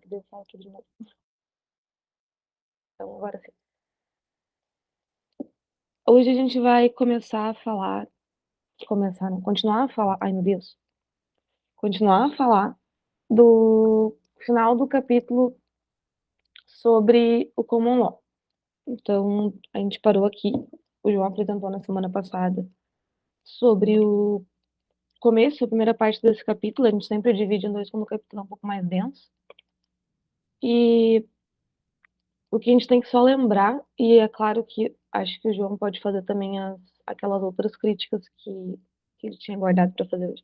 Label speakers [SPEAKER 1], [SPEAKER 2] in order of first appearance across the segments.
[SPEAKER 1] que daí eu falo aqui de novo. Então, agora sim. Hoje a gente vai começar a falar, começar, não, continuar a falar, ai meu Deus, continuar a falar do final do capítulo sobre o Common Law. Então, a gente parou aqui, o João apresentou na semana passada sobre o começo, a primeira parte desse capítulo, a gente sempre divide em dois quando o capítulo é um pouco mais denso. E o que a gente tem que só lembrar, e é claro que acho que o João pode fazer também aquelas outras críticas que ele tinha guardado para fazer hoje.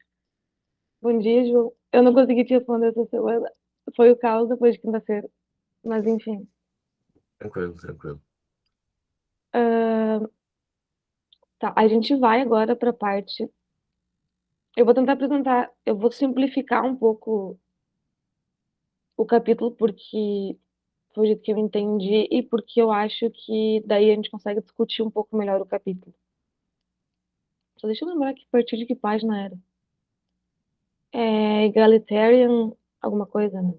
[SPEAKER 1] Bom dia, João. Eu não consegui te responder essa semana. Foi o caos depois de quinta-feira. Mas enfim.
[SPEAKER 2] Tranquilo, tranquilo.
[SPEAKER 1] Tá, a gente vai agora para a parte. Eu vou tentar apresentar, eu vou simplificar um pouco o capítulo, porque foi o jeito que eu entendi e porque eu acho que daí a gente consegue discutir um pouco melhor o capítulo. Só deixa eu lembrar que a partir de que página era. É egalitarian, alguma coisa, né?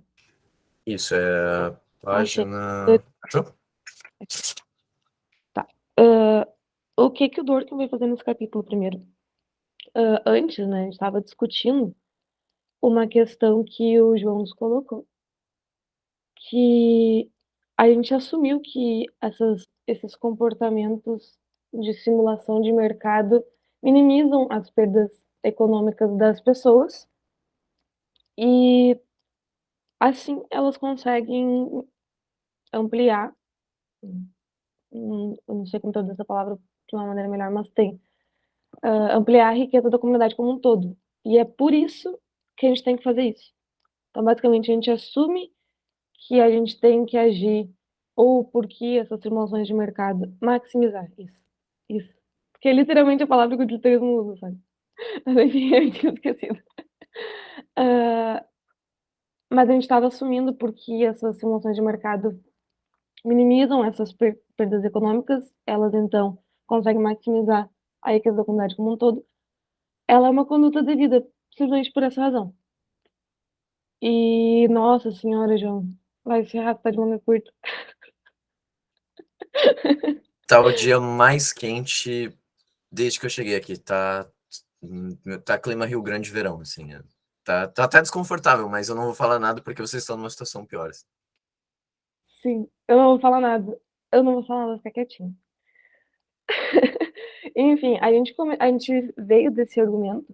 [SPEAKER 2] Isso é a
[SPEAKER 1] Achei.
[SPEAKER 2] página. Achou?
[SPEAKER 1] Tá. O que que o Dworkin vai fazer nesse capítulo primeiro? Antes, né, a gente estava discutindo uma questão que o João nos colocou, que a gente assumiu que esses comportamentos de simulação de mercado minimizam as perdas econômicas das pessoas e assim elas conseguem ampliar, eu não sei como traduzir essa palavra de uma maneira melhor, mas tem, ampliar a riqueza da comunidade como um todo. E é por isso que a gente tem que fazer isso. Então, basicamente, a gente assume que a gente tem que agir ou porque essas simulações de mercado maximizar isso. Isso. Porque é literalmente a palavra que o utilitarismo usa, sabe? Mas enfim, eu tinha esquecido. Ah, mas a gente estava assumindo porque essas simulações de mercado minimizam essas perdas econômicas, elas então conseguem maximizar a riqueza da comunidade como um todo. Ela é uma conduta devida simplesmente por essa razão. E, nossa senhora, João, vai se arrastar de manga curta.
[SPEAKER 2] Tá o dia mais quente desde que eu cheguei aqui. Tá clima Rio Grande verão, assim. Tá até desconfortável, mas eu não vou falar nada porque vocês estão numa situação pior, assim.
[SPEAKER 1] Sim, eu não vou falar nada. Eu não vou falar nada, vou ficar quietinho. Enfim, a gente veio desse argumento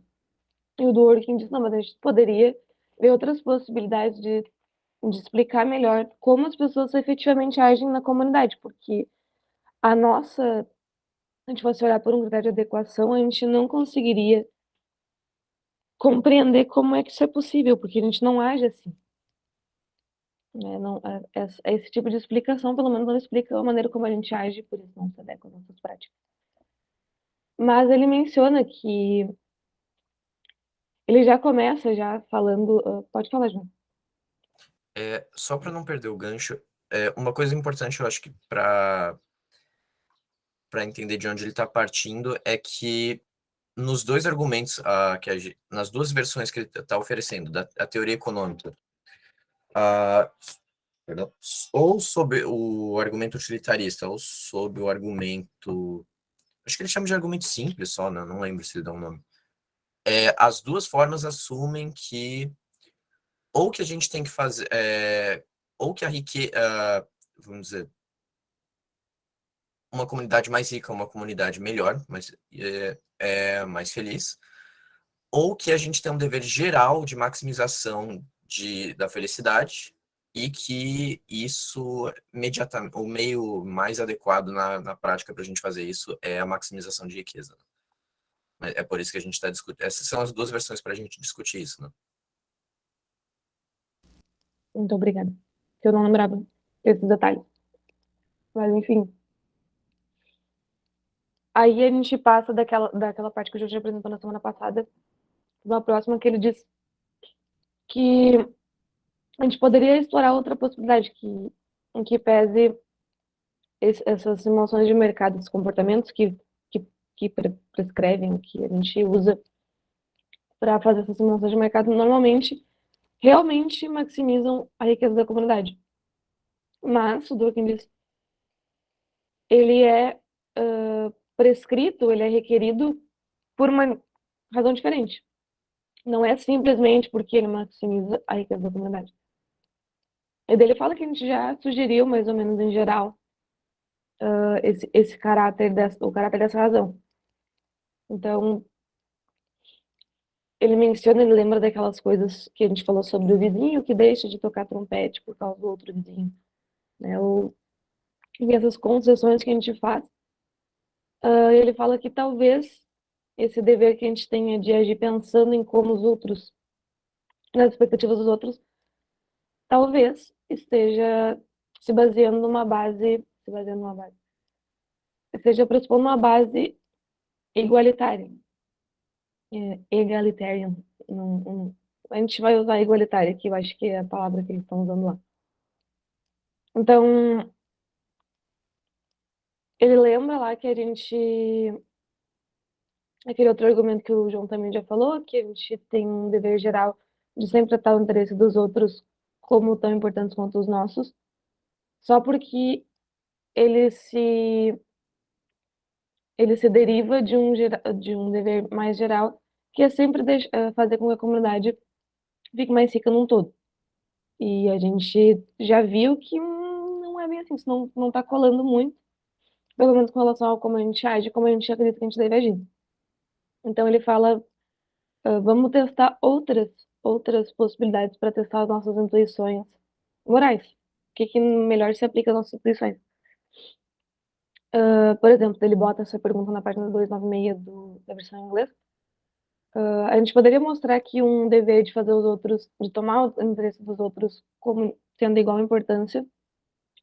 [SPEAKER 1] e o Dworkin disse, não, mas a gente poderia ver outras possibilidades de explicar melhor como as pessoas efetivamente agem na comunidade, porque a nossa, se a gente fosse olhar por um critério de adequação, a gente não conseguiria compreender como é que isso é possível, porque a gente não age assim. Né? Não, esse tipo de explicação, pelo menos, não explica a maneira como a gente age, por isso não se adequa às nossas práticas. Mas ele menciona que ele já começa já falando. Pode falar, João.
[SPEAKER 2] Só para não perder o gancho, uma coisa importante, eu acho que para entender de onde ele está partindo é que nos dois argumentos, nas duas versões que ele está oferecendo, a teoria econômica, ah, perdão, ou sobre o argumento utilitarista, ou sobre o argumento. Acho que ele chama de argumento simples só, né? Não lembro se ele dá um nome. As duas formas assumem que ou que a gente tem que fazer, ou que a riqueza, vamos dizer, uma comunidade mais rica, uma comunidade melhor, mais feliz, ou que a gente tem um dever geral de maximização da felicidade e que isso, imediatamente, o meio mais adequado na prática para a gente fazer isso é a maximização de riqueza. É por isso que a gente está discutindo. Essas são as duas versões para a gente discutir isso, né?
[SPEAKER 1] Muito obrigada. Eu não lembrava desses detalhes. Mas, enfim. Aí a gente passa daquela parte que o Jorge apresentou na semana passada, uma próxima que ele diz que a gente poderia explorar outra possibilidade em que pese essas simulações de mercado, esses comportamentos que prescrevem, que a gente usa para fazer essas simulações de mercado normalmente, realmente maximizam a riqueza da comunidade. Mas, o Durkheim diz, ele é prescrito, ele é requerido por uma razão diferente. Não é simplesmente porque ele maximiza a riqueza da comunidade. E daí ele fala que a gente já sugeriu, mais ou menos em geral, esse caráter, o caráter dessa razão. Então, ele menciona, ele lembra daquelas coisas que a gente falou sobre o vizinho que deixa de tocar trompete por causa do outro vizinho, né? Ou essas concessões que a gente faz. Ele fala que talvez esse dever que a gente tenha de agir pensando em como os outros, nas expectativas dos outros, talvez esteja esteja pressupondo uma base igualitária, egalitarian. A gente vai usar igualitária, que eu acho que é a palavra que eles estão usando lá. Então, ele lembra lá que a gente, aquele outro argumento que o João também já falou, que a gente tem um dever geral de sempre tratar o interesse dos outros como tão importantes quanto os nossos, só porque ele se ele se deriva de um dever mais geral, que é sempre fazer com que a comunidade fique mais rica num todo. E a gente já viu que não é bem assim, isso não tá colando muito, pelo menos com relação ao como a gente age, como a gente acredita que a gente deve agir. Então ele fala, vamos testar outras possibilidades para testar as nossas intuições morais. O que melhor se aplica às nossas intuições? Por exemplo, ele bota essa pergunta na página 296 da versão em inglês. A gente poderia mostrar que um dever de fazer os outros, de tomar o interesse dos outros como tendo igual importância,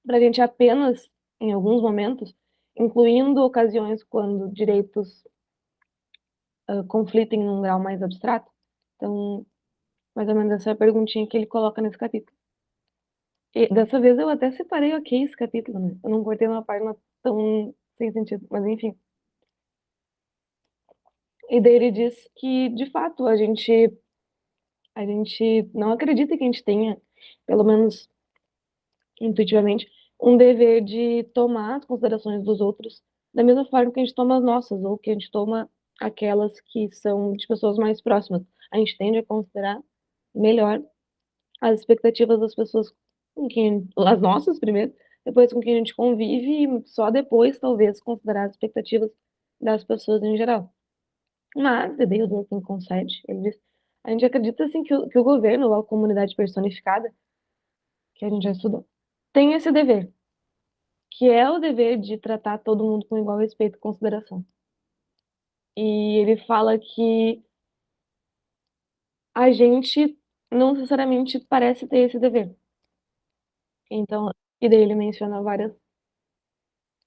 [SPEAKER 1] para a gente apenas, em alguns momentos, incluindo ocasiões quando direitos conflitem num grau mais abstrato. Então, mais ou menos essa é a perguntinha que ele coloca nesse capítulo. E dessa vez eu até separei ok esse capítulo, né? Eu não cortei uma página tão sem sentido, mas enfim. E daí ele diz que, de fato, a gente não acredita que a gente tenha, pelo menos intuitivamente, um dever de tomar as considerações dos outros da mesma forma que a gente toma as nossas, ou que a gente toma aquelas que são de pessoas mais próximas. A gente tende a considerar melhor as expectativas das pessoas com quem, as nossas primeiro, depois com quem a gente convive, e só depois, talvez, considerar as expectativas das pessoas em geral. Mas, e daí o Dworkin concede, ele diz, a gente acredita, assim, que o governo, ou a comunidade personificada, que a gente já estudou, tem esse dever, que é o dever de tratar todo mundo com igual respeito e consideração. E ele fala que a gente não necessariamente parece ter esse dever. Então, e daí ele menciona várias.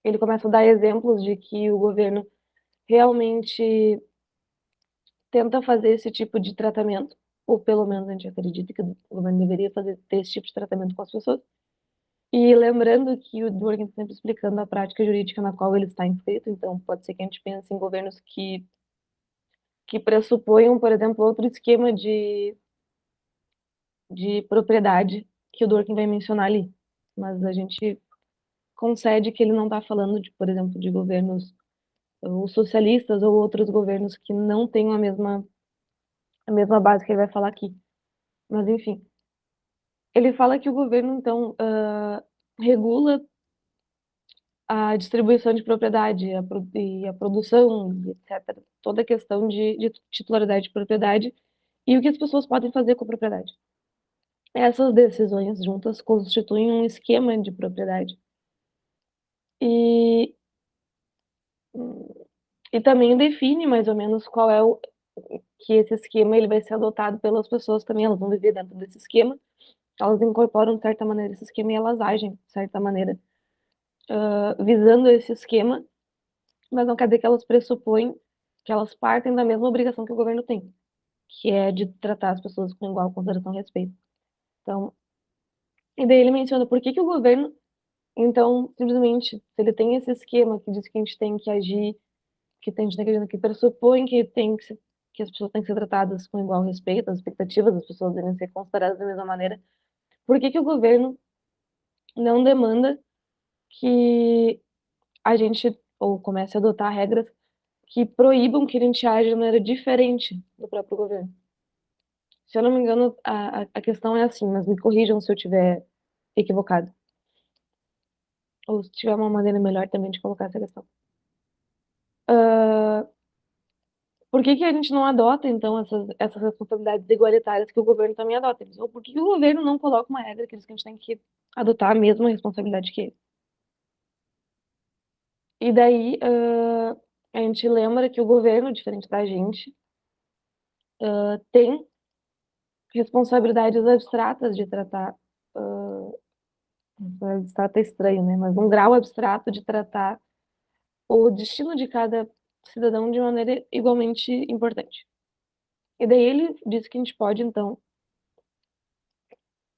[SPEAKER 1] Ele começa a dar exemplos de que o governo realmente tenta fazer esse tipo de tratamento, ou pelo menos a gente acredita que o governo deveria ter esse tipo de tratamento com as pessoas. E lembrando que o Dworkin está sempre explicando a prática jurídica na qual ele está inscrito, então pode ser que a gente pense em governos que pressuponham, por exemplo, outro esquema de propriedade que o Dworkin vai mencionar ali. Mas a gente concede que ele não está falando, de, por exemplo, de governos ou socialistas ou outros governos que não tenham a mesma base que ele vai falar aqui. Mas, enfim, ele fala que o governo, então, regula a distribuição de propriedade e a produção, e etc. Toda a questão de titularidade de propriedade e o que as pessoas podem fazer com a propriedade. Essas decisões juntas constituem um esquema de propriedade. E, e também define mais ou menos qual é que esse esquema ele vai ser adotado pelas pessoas também, elas vão viver dentro desse esquema, elas incorporam de certa maneira esse esquema e elas agem de certa maneira visando esse esquema, mas não quer dizer que elas pressupõem que elas partem da mesma obrigação que o governo tem, que é de tratar as pessoas com igual consideração e respeito. Então, e daí ele menciona por que que o governo, então, simplesmente, se ele tem esse esquema que diz que a gente tem que agir, que a gente tem que agir, que pressupõe que tem que que as pessoas têm que ser tratadas com igual respeito, as expectativas das pessoas devem ser consideradas da mesma maneira, por que que o governo não demanda que a gente ou comece a adotar regras que proíbam que a gente age de maneira diferente do próprio governo? Se eu não me engano, a questão é assim, mas me corrijam se eu tiver equivocado. Ou se tiver uma maneira melhor também de colocar essa questão. Ah, por que que a gente não adota, então, essas responsabilidades igualitárias que o governo também adota? Ou por que que o governo não coloca uma regra que diz que a gente tem que adotar a mesma responsabilidade que ele? E daí, a gente lembra que o governo, diferente da gente, tem responsabilidades abstratas de tratar, abstrato é estranho, né? Mas um grau abstrato de tratar o destino de cada cidadão de maneira igualmente importante. E daí ele diz que a gente pode, então,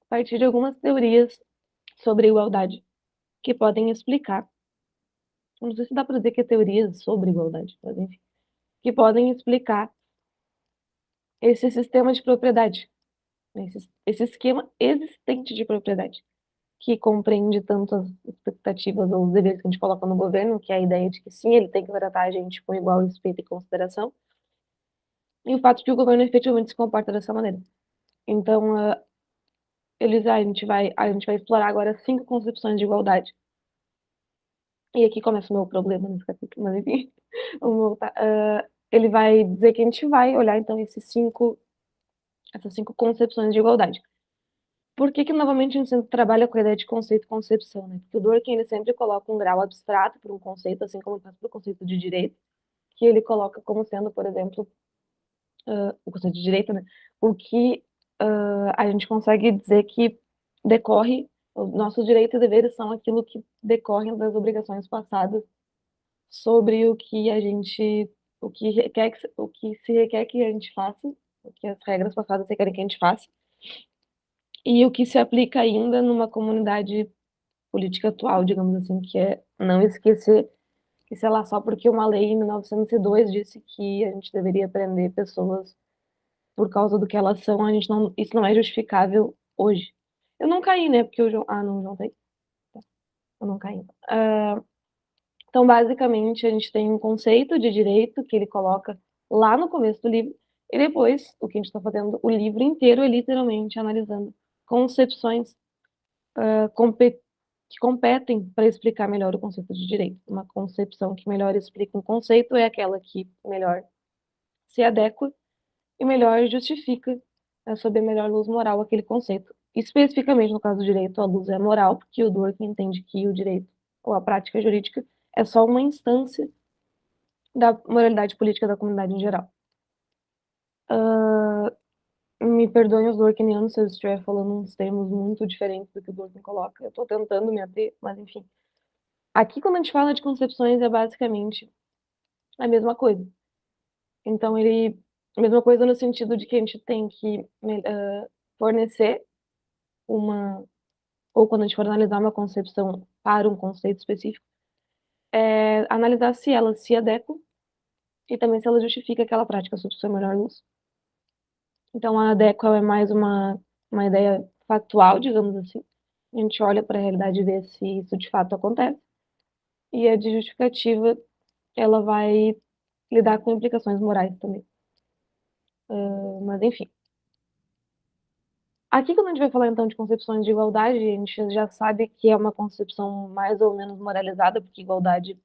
[SPEAKER 1] partir de algumas teorias sobre igualdade, que podem explicar, não sei se dá para dizer que é teorias sobre igualdade, mas enfim, que podem explicar esse sistema de propriedade, esse esquema existente de propriedade, que compreende tanto as expectativas ou os deveres que a gente coloca no governo, que é a ideia de que sim, ele tem que tratar a gente com igual respeito e consideração, e o fato de que o governo efetivamente se comporta dessa maneira. Então, a gente vai explorar agora 5 concepções de igualdade. E aqui começa o meu problema nesse capítulo, mas enfim, vamos voltar. Ele vai dizer que a gente vai olhar, então, essas cinco concepções de igualdade. Por que que, novamente, a gente sempre trabalha com a ideia de conceito e concepção, né? Porque o Durkheim, ele sempre coloca um grau abstrato para um conceito, assim como ele faz para o conceito de direito, que ele coloca como sendo, por exemplo, o conceito de direito, né? O que a gente consegue dizer que decorre, os nossos direitos e deveres são aquilo que decorrem das obrigações passadas sobre o que se requer que a gente faça, o que as regras passadas requerem que a gente faça, e o que se aplica ainda numa comunidade política atual, digamos assim, que é não esquecer que, sei lá, só porque uma lei em 1902 disse que a gente deveria prender pessoas por causa do que elas são, isso não é justificável hoje. Eu não caí, né? Porque o João. Ah, não, o João tá aí. Tá, eu não caí. Então, basicamente, a gente tem um conceito de direito que ele coloca lá no começo do livro, e depois, o que a gente está fazendo, o livro inteiro é literalmente analisando concepções que competem para explicar melhor o conceito de direito. Uma concepção que melhor explica um conceito é aquela que melhor se adequa e melhor justifica, sob a melhor luz moral, aquele conceito. Especificamente no caso do direito, a luz é moral, porque o Durkheim entende que o direito ou a prática jurídica é só uma instância da moralidade política da comunidade em geral. Me perdoem os Durkheimianos se eu estiver falando uns termos muito diferentes do que o Durkheim coloca. Eu estou tentando me ater, mas enfim. Aqui, quando a gente fala de concepções, é basicamente a mesma coisa. Então, a mesma coisa no sentido de que a gente tem que fornecer uma, ou quando a gente for analisar uma concepção para um conceito específico, analisar se ela se adequa e também se ela justifica aquela prática sob sua melhor luz. Então, a adequa é mais uma ideia factual, digamos assim. A gente olha para a realidade e vê se isso de fato acontece. E a de justificativa, ela vai lidar com implicações morais também. Mas, enfim. Aqui, quando a gente vai falar, então, de concepções de igualdade, a gente já sabe que é uma concepção mais ou menos moralizada, porque igualdade,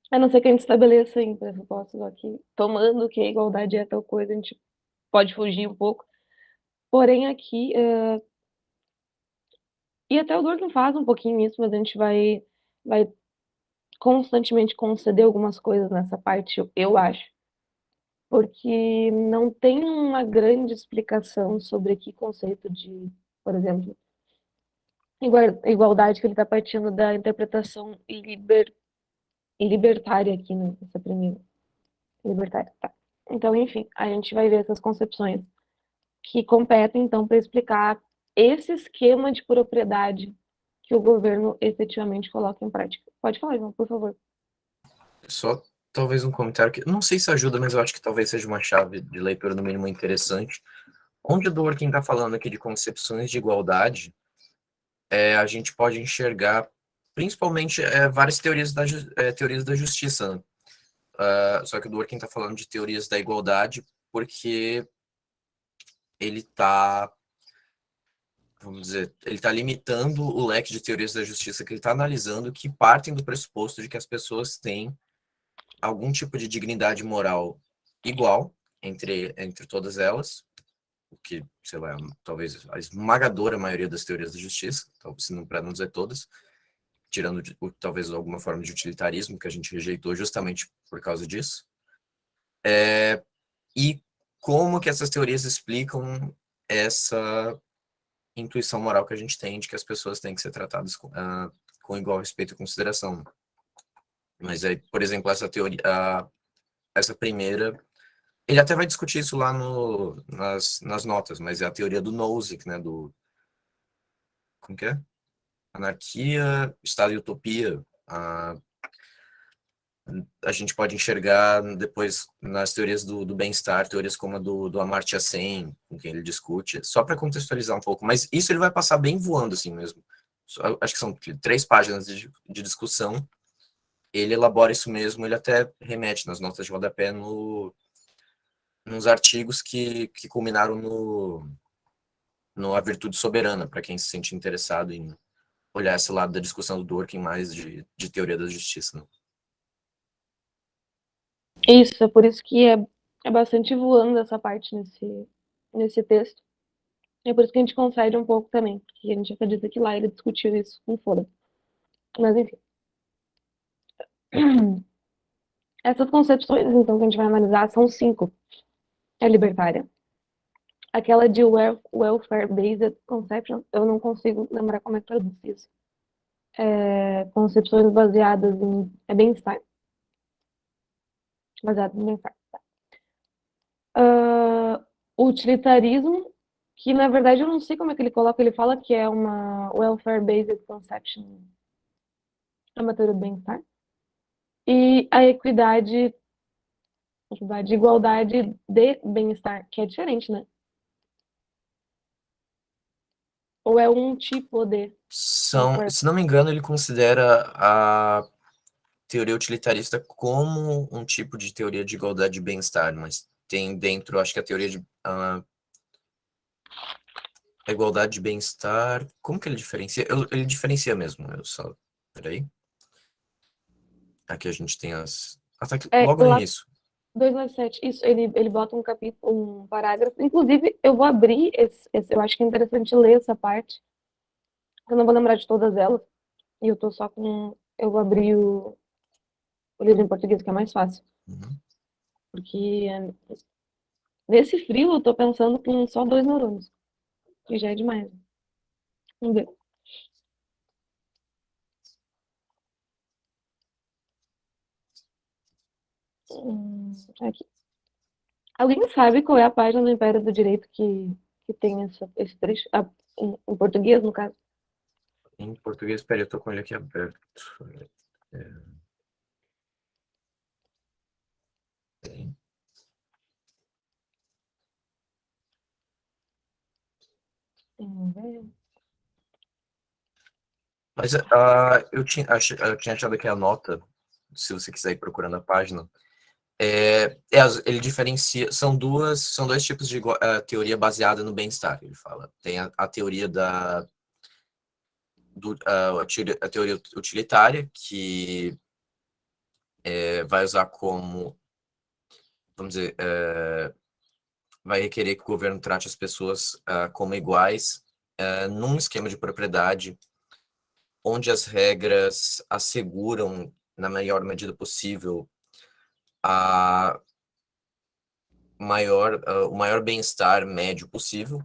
[SPEAKER 1] a não ser que a gente estabeleça em pressupostos aqui, tomando que a igualdade é tal coisa, a gente pode fugir um pouco. Porém, aqui, e até o Durkheim faz um pouquinho isso, mas a gente vai constantemente conceder algumas coisas nessa parte, eu acho, porque não tem uma grande explicação sobre que conceito de, por exemplo, igualdade, que ele está partindo da interpretação libertária aqui, né? Essa primeira. Libertária, tá. Então, enfim, a gente vai ver essas concepções que competem, então, para explicar esse esquema de propriedade que o governo efetivamente coloca em prática. Pode falar, João, por favor.
[SPEAKER 2] Só talvez um comentário que não sei se ajuda, mas eu acho que talvez seja uma chave de leitura no mínimo interessante. Onde o Dworkin está falando aqui de concepções de igualdade, a gente pode enxergar principalmente várias teorias da justiça, né? Só que o Dworkin está falando de teorias da igualdade porque ele está, vamos dizer, ele está limitando o leque de teorias da justiça que ele está analisando, que partem do pressuposto de que as pessoas têm algum tipo de dignidade moral igual entre todas elas, o que, sei lá, talvez a esmagadora maioria das teorias da justiça, talvez não, para não dizer todas, tirando talvez alguma forma de utilitarismo que a gente rejeitou justamente por causa disso. E como que essas teorias explicam essa intuição moral que a gente tem de que as pessoas têm que ser tratadas com igual respeito e consideração. Mas aí, por exemplo, essa teoria, essa primeira, ele até vai discutir isso lá nas notas, mas é a teoria do Nozick, né, como que é? Anarquia, Estado e Utopia. A gente pode enxergar depois nas teorias do bem-estar, teorias como a do Amartya Sen, com quem ele discute, só para contextualizar um pouco, mas isso ele vai passar bem voando assim mesmo. Acho que são 3 páginas de discussão, ele elabora isso mesmo, ele até remete nas notas de rodapé nos artigos que culminaram no A Virtude Soberana, para quem se sente interessado em olhar esse lado da discussão do Dworkin mais de teoria da justiça, né?
[SPEAKER 1] Isso, é por isso que é bastante voando essa parte nesse texto. É por isso que a gente concede um pouco também, porque a gente acredita que lá ele discutiu isso com foda. Mas enfim. Essas concepções, então, que a gente vai analisar são 5. É libertária. Aquela de welfare-based conception, eu não consigo lembrar como é que traduz isso. Concepções baseadas em bem-estar. Baseado em bem-estar. Utilitarismo, que na verdade eu não sei como é que ele coloca, ele fala que é uma welfare-based conception, é uma teoria do bem-estar. E a igualdade de bem-estar, que é diferente, né? Ou é um tipo de welfare.
[SPEAKER 2] Se não me engano, ele considera a teoria utilitarista como um tipo de teoria de igualdade de bem-estar, mas tem dentro, acho que a teoria de a igualdade de bem-estar, como que ele diferencia? Ele diferencia mesmo, eu só, peraí. Aqui a gente tem tá aqui, logo no
[SPEAKER 1] Lá
[SPEAKER 2] início.
[SPEAKER 1] 297, isso, ele bota um capítulo, um parágrafo. Inclusive, eu vou abrir eu acho que é interessante ler essa parte. Eu não vou lembrar de todas elas. E eu tô só com. Eu vou abrir o livro em português, que é mais fácil.
[SPEAKER 2] Uhum.
[SPEAKER 1] Porque nesse frio eu tô pensando com só 2 neurônios. Que já é demais. Vamos ver. Aqui. Alguém sabe qual é a página do Império do Direito que tem esse trecho? Em português, no caso?
[SPEAKER 2] Em português, peraí, eu tô com ele aqui aberto. Tem.
[SPEAKER 1] Vamos ver.
[SPEAKER 2] Mas eu tinha achado aqui a nota, se você quiser ir procurando a página. Ele diferencia, são dois tipos de teoria baseada no bem-estar, ele fala. Tem a teoria a teoria utilitária, que vai usar como, vamos dizer, vai requerer que o governo trate as pessoas como iguais, num esquema de propriedade, onde as regras asseguram, na maior medida possível, a o maior bem-estar médio possível,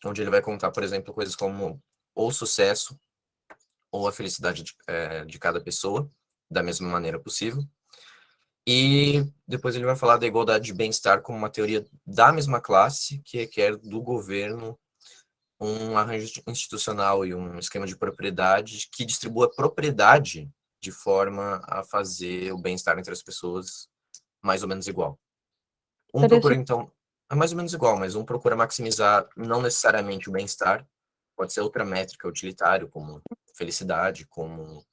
[SPEAKER 2] onde ele vai contar, por exemplo, coisas como ou sucesso ou a felicidade de cada pessoa, da mesma maneira possível. E depois ele vai falar da igualdade de bem-estar como uma teoria da mesma classe que requer do governo um arranjo institucional e um esquema de propriedade que distribua propriedade de forma a fazer o bem-estar entre as pessoas mais ou menos igual. Um
[SPEAKER 1] Seria
[SPEAKER 2] procura,
[SPEAKER 1] tipo,
[SPEAKER 2] então, é mais ou menos igual, mas um procura maximizar não necessariamente o bem-estar, pode ser outra métrica utilitário, como felicidade, como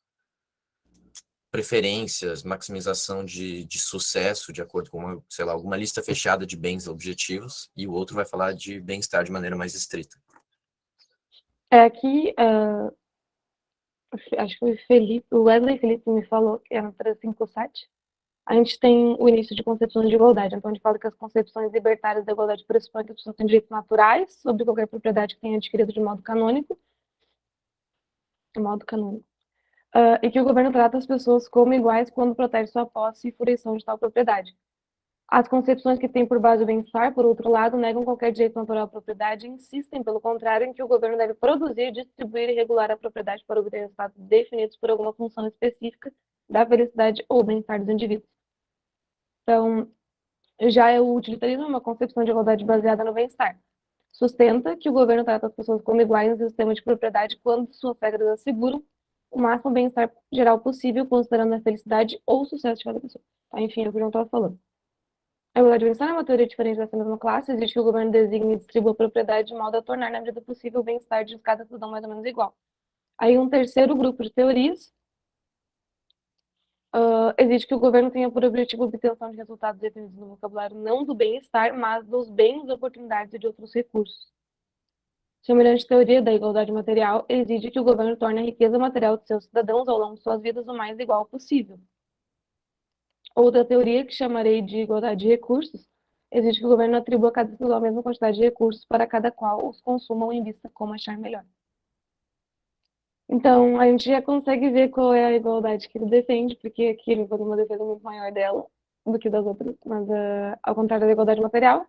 [SPEAKER 2] preferências, maximização de sucesso, de acordo com, uma, sei lá, alguma lista fechada de bens e objetivos, e o outro vai falar de bem-estar de maneira mais estrita.
[SPEAKER 1] aqui, acho que o Wesley Felipe me falou que é no 357. A gente tem o início de concepções de igualdade. Então, a gente fala que as concepções libertárias da igualdade pressupõem que as pessoas têm direitos naturais sobre qualquer propriedade que tenha adquirido de modo canônico, e que o governo trata as pessoas como iguais quando protege sua posse e fruição de tal propriedade. As concepções que têm por base o bem-estar, por outro lado, negam qualquer direito natural à propriedade e insistem, pelo contrário, em que o governo deve produzir, distribuir e regular a propriedade para obter resultados definidos por alguma função específica da felicidade ou bem-estar dos indivíduos. Então, já o utilitarismo é uma concepção de igualdade baseada no bem-estar. Sustenta que o governo trata as pessoas como iguais no sistema de propriedade quando suas regras asseguram o máximo bem-estar geral possível, considerando a felicidade ou o sucesso de cada pessoa. Tá, enfim, é o que eu já estava falando. A igualdade de bem-estar é uma teoria diferente dessa mesma classe, existe que o governo designe e distribua a propriedade de modo a tornar, na medida possível, o bem-estar de cada cidadão mais ou menos igual. Aí um terceiro grupo de teorias exige que o governo tenha por objetivo a obtenção de resultados definidos no vocabulário não do bem-estar, mas dos bens, oportunidades e de outros recursos. Semelhante teoria da igualdade material exige que o governo torne a riqueza material de seus cidadãos ao longo de suas vidas o mais igual possível. Outra teoria, que chamarei de igualdade de recursos, exige que o governo atribua a cada cidadão a mesma quantidade de recursos para cada qual os consumam em vista como achar melhor. Então, a gente já consegue ver qual é a igualdade que ele defende, porque aqui ele faz uma defesa muito maior dela do que das outras, mas ao contrário da igualdade material,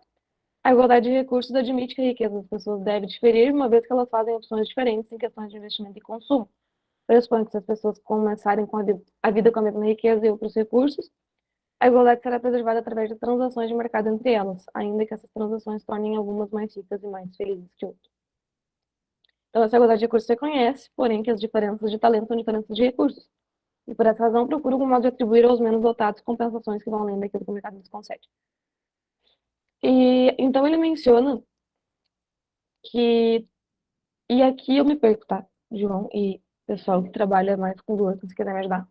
[SPEAKER 1] a igualdade de recursos admite que a riqueza das pessoas deve diferir, uma vez que elas fazem opções diferentes em questões de investimento e consumo. Pressupõe que se as pessoas começarem com a vida com a mesma riqueza e outros recursos, a igualdade será preservada através de transações de mercado entre elas, ainda que essas transações tornem algumas mais ricas e mais felizes que outras. Então, essa igualdade de recursos se reconhece, porém, que as diferenças de talento são diferenças de recursos. E por essa razão, procura algum modo de atribuir aos menos dotados compensações que vão além daquilo que o mercado lhes concede. E então ele menciona que, e aqui eu me perco, tá, João e pessoal que trabalha mais com doenças, se quiser me ajudar.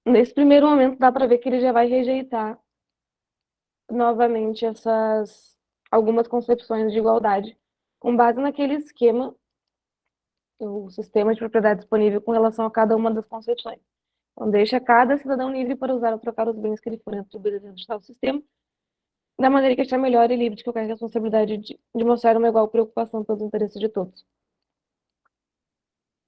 [SPEAKER 1] Nesse primeiro momento, dá para ver que ele já vai rejeitar novamente essas algumas concepções de igualdade, com base naquele esquema, o sistema de propriedade disponível com relação a cada uma das concepções. Então, deixa cada cidadão livre para usar ou trocar os bens que lhe forem atribuídos dentro de tal sistema, da maneira que achar melhor e livre de qualquer responsabilidade de mostrar uma igual preocupação pelos interesses de todos.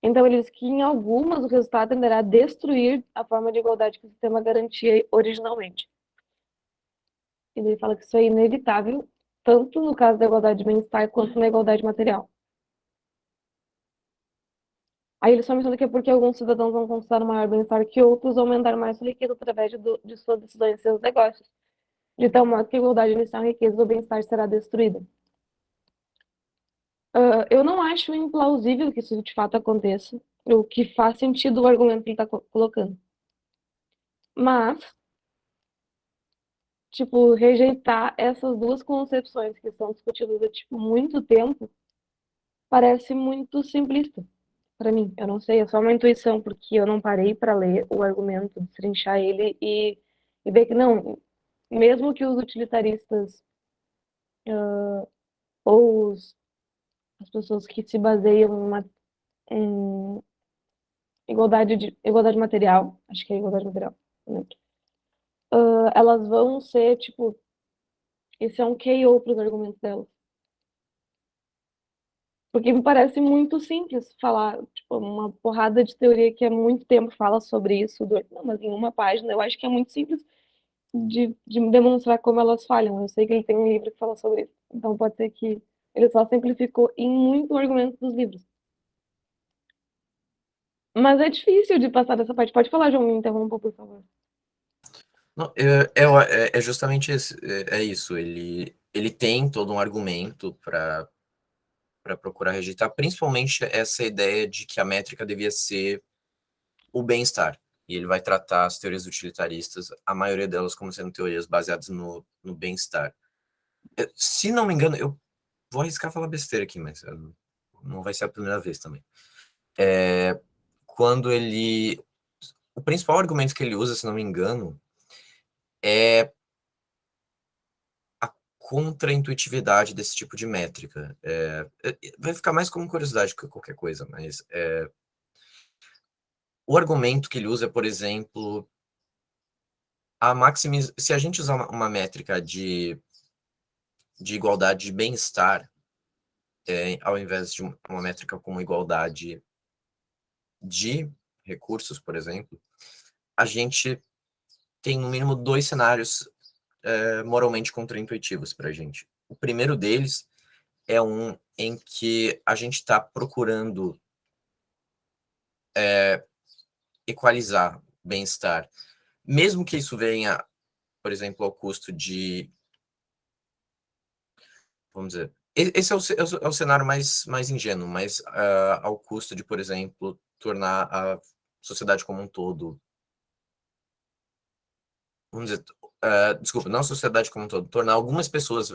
[SPEAKER 1] Então, ele diz que, em algumas, o resultado tenderá a destruir a forma de igualdade que o sistema garantia originalmente. Ele fala que isso é inevitável, tanto no caso da igualdade de bem-estar quanto na igualdade material. Aí ele só menciona que é porque alguns cidadãos vão conquistar um maior bem-estar que outros, aumentar mais sua riqueza através de suas decisões e seus negócios, de tal modo que a igualdade inicial, a riqueza ou bem-estar será destruída. Eu não acho implausível que isso de fato aconteça, o que faz sentido o argumento que ele está colocando. Mas, tipo, rejeitar essas duas concepções que são discutidas há, tipo, muito tempo, parece muito simplista para mim. Eu não sei, é só uma intuição, porque eu não parei para ler o argumento, destrinchar ele e ver que não, mesmo que os utilitaristas ou as pessoas que se baseiam em igualdade material, acho que é igualdade material, né? Elas vão ser, tipo, esse é um KO para os argumentos delas. Porque me parece muito simples falar, tipo, uma porrada de teoria que há muito tempo fala sobre isso, não, mas em uma página, eu acho que é muito simples de demonstrar como elas falham. Eu sei que ele tem um livro que fala sobre isso, então pode ser que ele só simplificou em muito o argumento dos livros. Mas é difícil de passar dessa parte. Pode falar, João, me interrompa, por favor.
[SPEAKER 2] Não, é justamente isso. Ele tem todo um argumento para procurar rejeitar, principalmente essa ideia de que a métrica devia ser o bem-estar. E ele vai tratar as teorias utilitaristas, a maioria delas como sendo teorias baseadas no bem-estar. Se não me engano, eu vou arriscar falar besteira aqui, mas não vai ser a primeira vez também. Quando ele... O principal argumento que ele usa, se não me engano, é a contra-intuitividade desse tipo de métrica. Vai ficar mais como curiosidade que qualquer coisa, mas o argumento que ele usa é, por exemplo, se a gente usar uma métrica de igualdade de bem-estar, ao invés de uma métrica como igualdade de recursos, por exemplo, a gente tem no mínimo dois cenários moralmente contraintuitivos para a gente. O primeiro deles é um em que a gente está procurando equalizar bem-estar, mesmo que isso venha, por exemplo, ao custo de, vamos dizer, esse é o cenário mais ingênuo, mas ao custo de, por exemplo, tornar a sociedade como um todo, vamos dizer, desculpa, não a sociedade como um todo, tornar algumas pessoas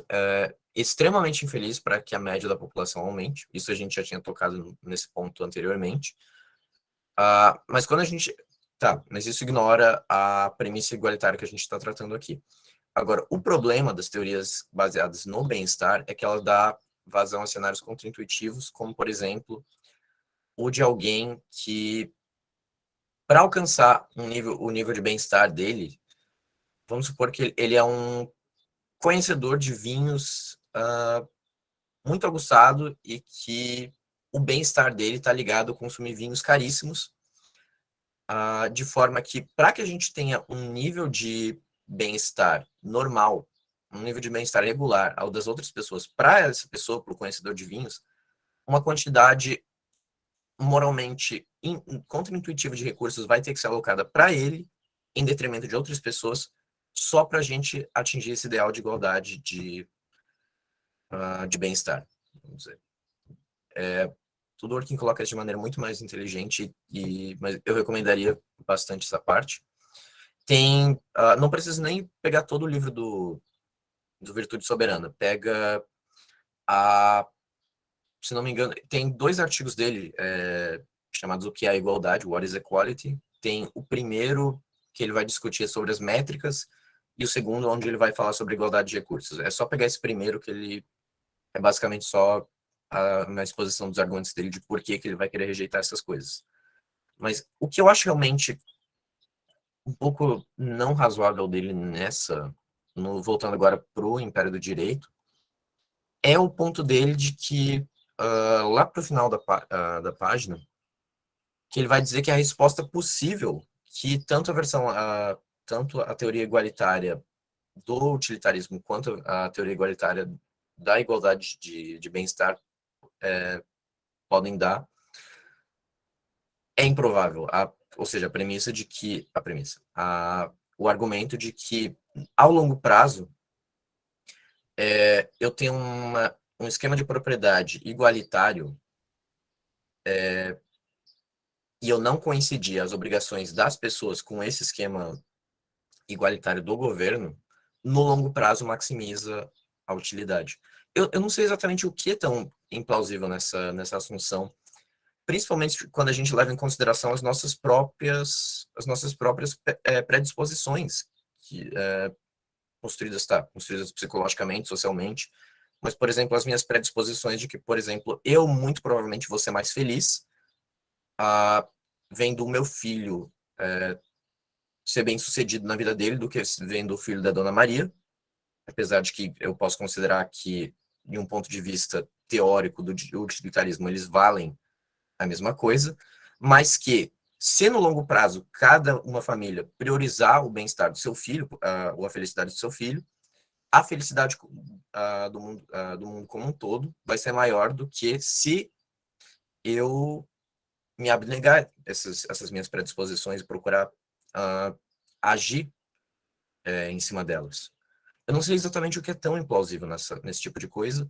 [SPEAKER 2] extremamente infelizes para que a média da população aumente. Isso a gente já tinha tocado nesse ponto anteriormente. Mas quando a gente... Tá, mas isso ignora a premissa igualitária que a gente está tratando aqui. Agora, o problema das teorias baseadas no bem-estar é que ela dá vazão a cenários contraintuitivos, como, por exemplo, o de alguém que, para alcançar o nível de bem-estar dele, vamos supor que ele é um conhecedor de vinhos muito aguçado e que o bem-estar dele está ligado a consumir vinhos caríssimos, de forma que, para que a gente tenha um nível de bem-estar normal, um nível de bem-estar regular ao das outras pessoas, para essa pessoa, para o conhecedor de vinhos, uma quantidade moralmente contra-intuitiva de recursos vai ter que ser alocada para ele, em detrimento de outras pessoas, só para a gente atingir esse ideal de igualdade de bem-estar, vamos dizer. O Dworkin coloca isso de maneira muito mais inteligente, mas eu recomendaria bastante essa parte. Não precisa nem pegar todo o livro do Virtude Soberana. Pega se não me engano, tem dois artigos dele chamados O que é a Igualdade, What is Equality. Tem o primeiro que ele vai discutir sobre as métricas e o segundo onde ele vai falar sobre igualdade de recursos. É só pegar esse primeiro que ele é basicamente só na exposição dos argumentos dele de por que ele vai querer rejeitar essas coisas. Mas o que eu acho realmente um pouco não razoável dele voltando agora para o Império do Direito, é o ponto dele de que, lá para o final da página, que ele vai dizer que a resposta possível, que tanto a teoria igualitária do utilitarismo quanto a teoria igualitária da igualdade de bem-estar podem dar, é improvável. Ou seja, a premissa de que... o argumento de que, ao longo prazo, eu tenho um esquema de propriedade igualitário e eu não coincidir as obrigações das pessoas com esse esquema igualitário do governo, no longo prazo maximiza a utilidade. Eu não sei exatamente o que é tão implausível nessa assunção, principalmente quando a gente leva em consideração as nossas próprias predisposições, que, construídas psicologicamente, socialmente, mas, por exemplo, as minhas predisposições de que, por exemplo, eu muito provavelmente vou ser mais feliz vendo o meu filho ser bem sucedido na vida dele do que vendo o filho da Dona Maria, apesar de que eu posso considerar que, de um ponto de vista teórico do utilitarismo, eles valem a mesma coisa, mas que, se no longo prazo cada uma família priorizar o bem-estar do seu filho, ou a felicidade do seu filho, a felicidade do mundo como um todo vai ser maior do que se eu me abnegar essas minhas predisposições e procurar agir em cima delas. Eu não sei exatamente o que é tão implausível nesse tipo de coisa,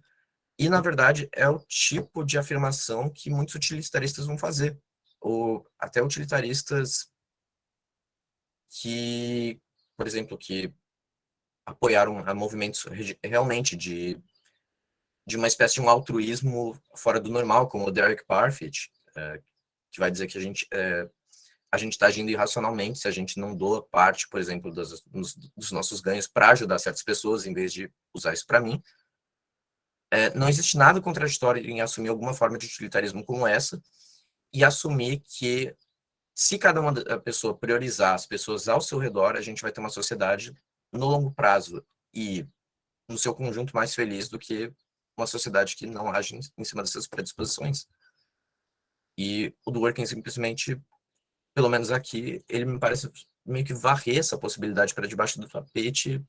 [SPEAKER 2] e, na verdade, é o tipo de afirmação que muitos utilitaristas vão fazer. até utilitaristas que, por exemplo, que apoiaram a movimentos realmente de uma espécie de um altruísmo fora do normal, como o Derek Parfit, que vai dizer que a gente está agindo irracionalmente se a gente não doa parte, por exemplo, dos nossos ganhos para ajudar certas pessoas, em vez de usar isso para mim. Não existe nada contraditório em assumir alguma forma de utilitarismo como essa e assumir que se cada uma pessoa priorizar as pessoas ao seu redor, a gente vai ter uma sociedade no longo prazo e no seu conjunto mais feliz do que uma sociedade que não age em cima dessas predisposições. E o do Working simplesmente, pelo menos aqui, ele me parece meio que varrer essa possibilidade para debaixo do tapete,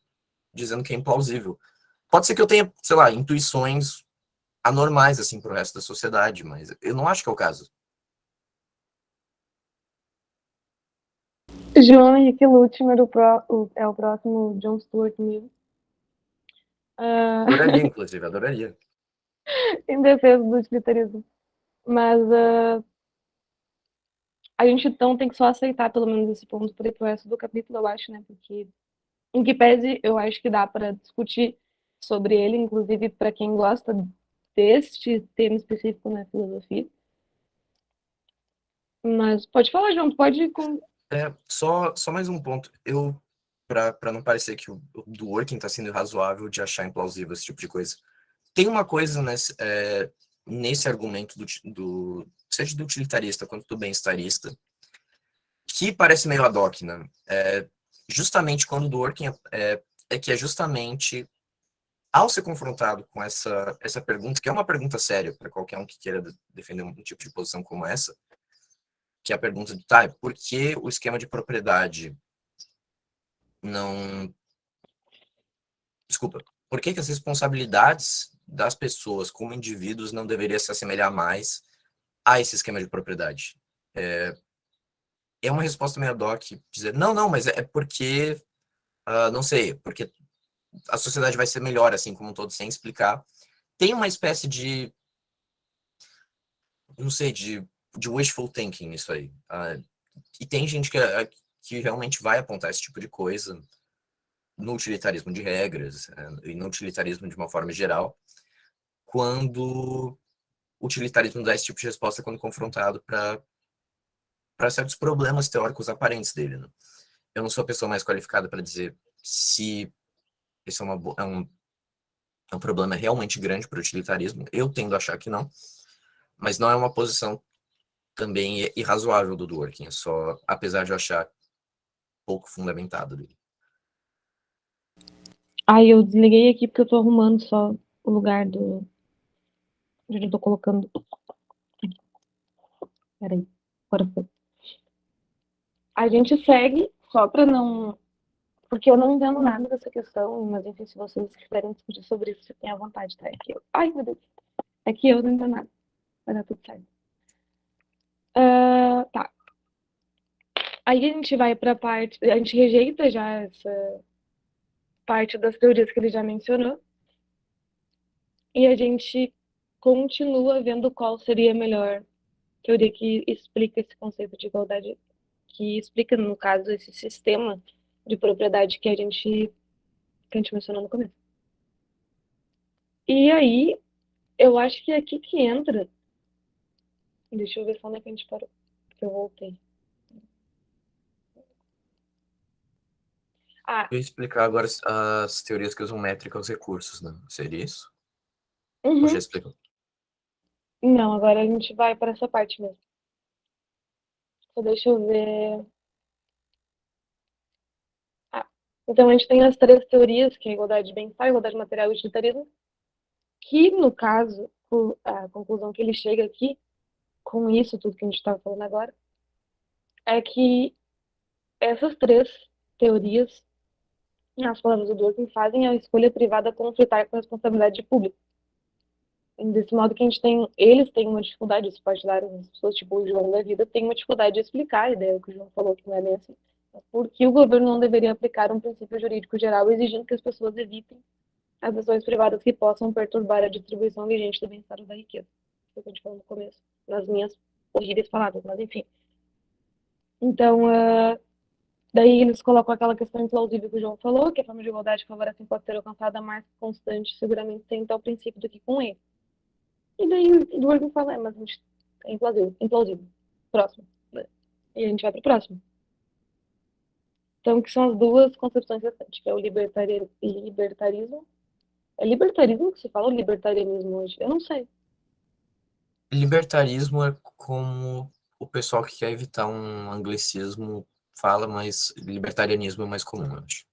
[SPEAKER 2] dizendo que é implausível. Pode ser que eu tenha, sei lá, intuições anormais assim para o resto da sociedade, mas eu não acho que é o caso.
[SPEAKER 1] João Henrique Lutmer é o próximo John Stuart Mill.
[SPEAKER 2] Adoraria, inclusive, adoraria.
[SPEAKER 1] Em defesa do utilitarismo. Mas a gente então tem que só aceitar pelo menos esse ponto por ir pro resto do capítulo, eu acho, né? Porque, em que pese, eu acho que dá para discutir sobre ele, inclusive para quem gosta deste tema específico na filosofia. Mas pode falar, João, pode.
[SPEAKER 2] Só mais um ponto. Para não parecer que o do Working está sendo razoável de achar implausível esse tipo de coisa. Tem uma coisa nesse argumento seja do utilitarista quanto do bem-estarista, que parece meio ad hoc, né? Justamente quando do Working é que é justamente ao ser confrontado com essa pergunta, que é uma pergunta séria para qualquer um que queira defender um tipo de posição como essa, que é a pergunta de, tá, por que o esquema de propriedade não... Desculpa, por que as responsabilidades das pessoas como indivíduos não deveriam se assemelhar mais a esse esquema de propriedade? É uma resposta meio ad hoc, dizer, não, mas é porque, não sei, porque a sociedade vai ser melhor, assim, como um todo, sem explicar. Tem uma espécie de, não sei, de wishful thinking nisso aí. E tem gente que realmente vai apontar esse tipo de coisa no utilitarismo de regras, e no utilitarismo de uma forma geral, quando o utilitarismo dá esse tipo de resposta quando confrontado para certos problemas teóricos aparentes dele. Né? Eu não sou a pessoa mais qualificada para dizer se esse é um problema realmente grande para o utilitarismo. Eu tendo a achar que não, mas não é uma posição também irrazoável do Dworkin, é só, apesar de eu achar pouco fundamentado dele.
[SPEAKER 1] Ai, eu desliguei aqui porque eu tô arrumando só o lugar do. Onde eu tô colocando. Peraí. Agora foi. A gente segue, só pra não. Porque eu não entendo nada dessa questão, mas enfim, se vocês quiserem discutir sobre isso, fiquem à vontade, tá? É que eu. Ai, meu Deus. É que eu não entendo nada. Vai dar tudo certo. Tá. Aí a gente vai pra parte. A gente rejeita já essa parte das teorias que ele já mencionou. E a gente continua vendo qual seria a melhor teoria que explica esse conceito de igualdade, que explica, no caso, esse sistema de propriedade que a gente mencionou no começo. E aí, eu acho que é aqui que entra. Deixa eu ver só onde é que a gente parou. Que eu voltei. Ah,
[SPEAKER 2] Eu ia explicar agora as teorias que usam métrica aos recursos, né? Seria isso? Ou já
[SPEAKER 1] uhum.
[SPEAKER 2] explicou?
[SPEAKER 1] Não, agora a gente vai para essa parte mesmo. Só deixa eu ver. Ah, então a gente tem as três teorias, que é a igualdade de bem-estar, igualdade material e utilitarismo, que, no caso, a conclusão que ele chega aqui, com isso, tudo que a gente estava falando agora, é que essas três teorias, nas palavras do Durkheim, fazem a escolha privada conflitar com a responsabilidade pública. Desse modo que eles têm uma dificuldade, os partidários, as pessoas tipo o João da vida, têm uma dificuldade de explicar a ideia que o João falou, que não é bem assim. Porque o governo não deveria aplicar um princípio jurídico geral exigindo que as pessoas evitem as ações privadas que possam perturbar a distribuição vigente do bem-estar ou da riqueza. Foi o que a gente falou no começo, nas minhas horríveis palavras, mas enfim. Então, daí eles colocam aquela questão implausível que o João falou, que a forma de igualdade que favorece pode ser alcançada mais constante, seguramente sem tal princípio do que com ele. E daí o Durkheim fala, mas a gente é implausível, implausível. Próximo. E a gente vai pro próximo. Então, que são as duas concepções restantes, que é o libertarismo. É libertarismo que se fala ou libertarianismo hoje? Eu não sei.
[SPEAKER 2] Libertarismo é como o pessoal que quer evitar um anglicismo fala, mas libertarianismo é mais comum, eu acho.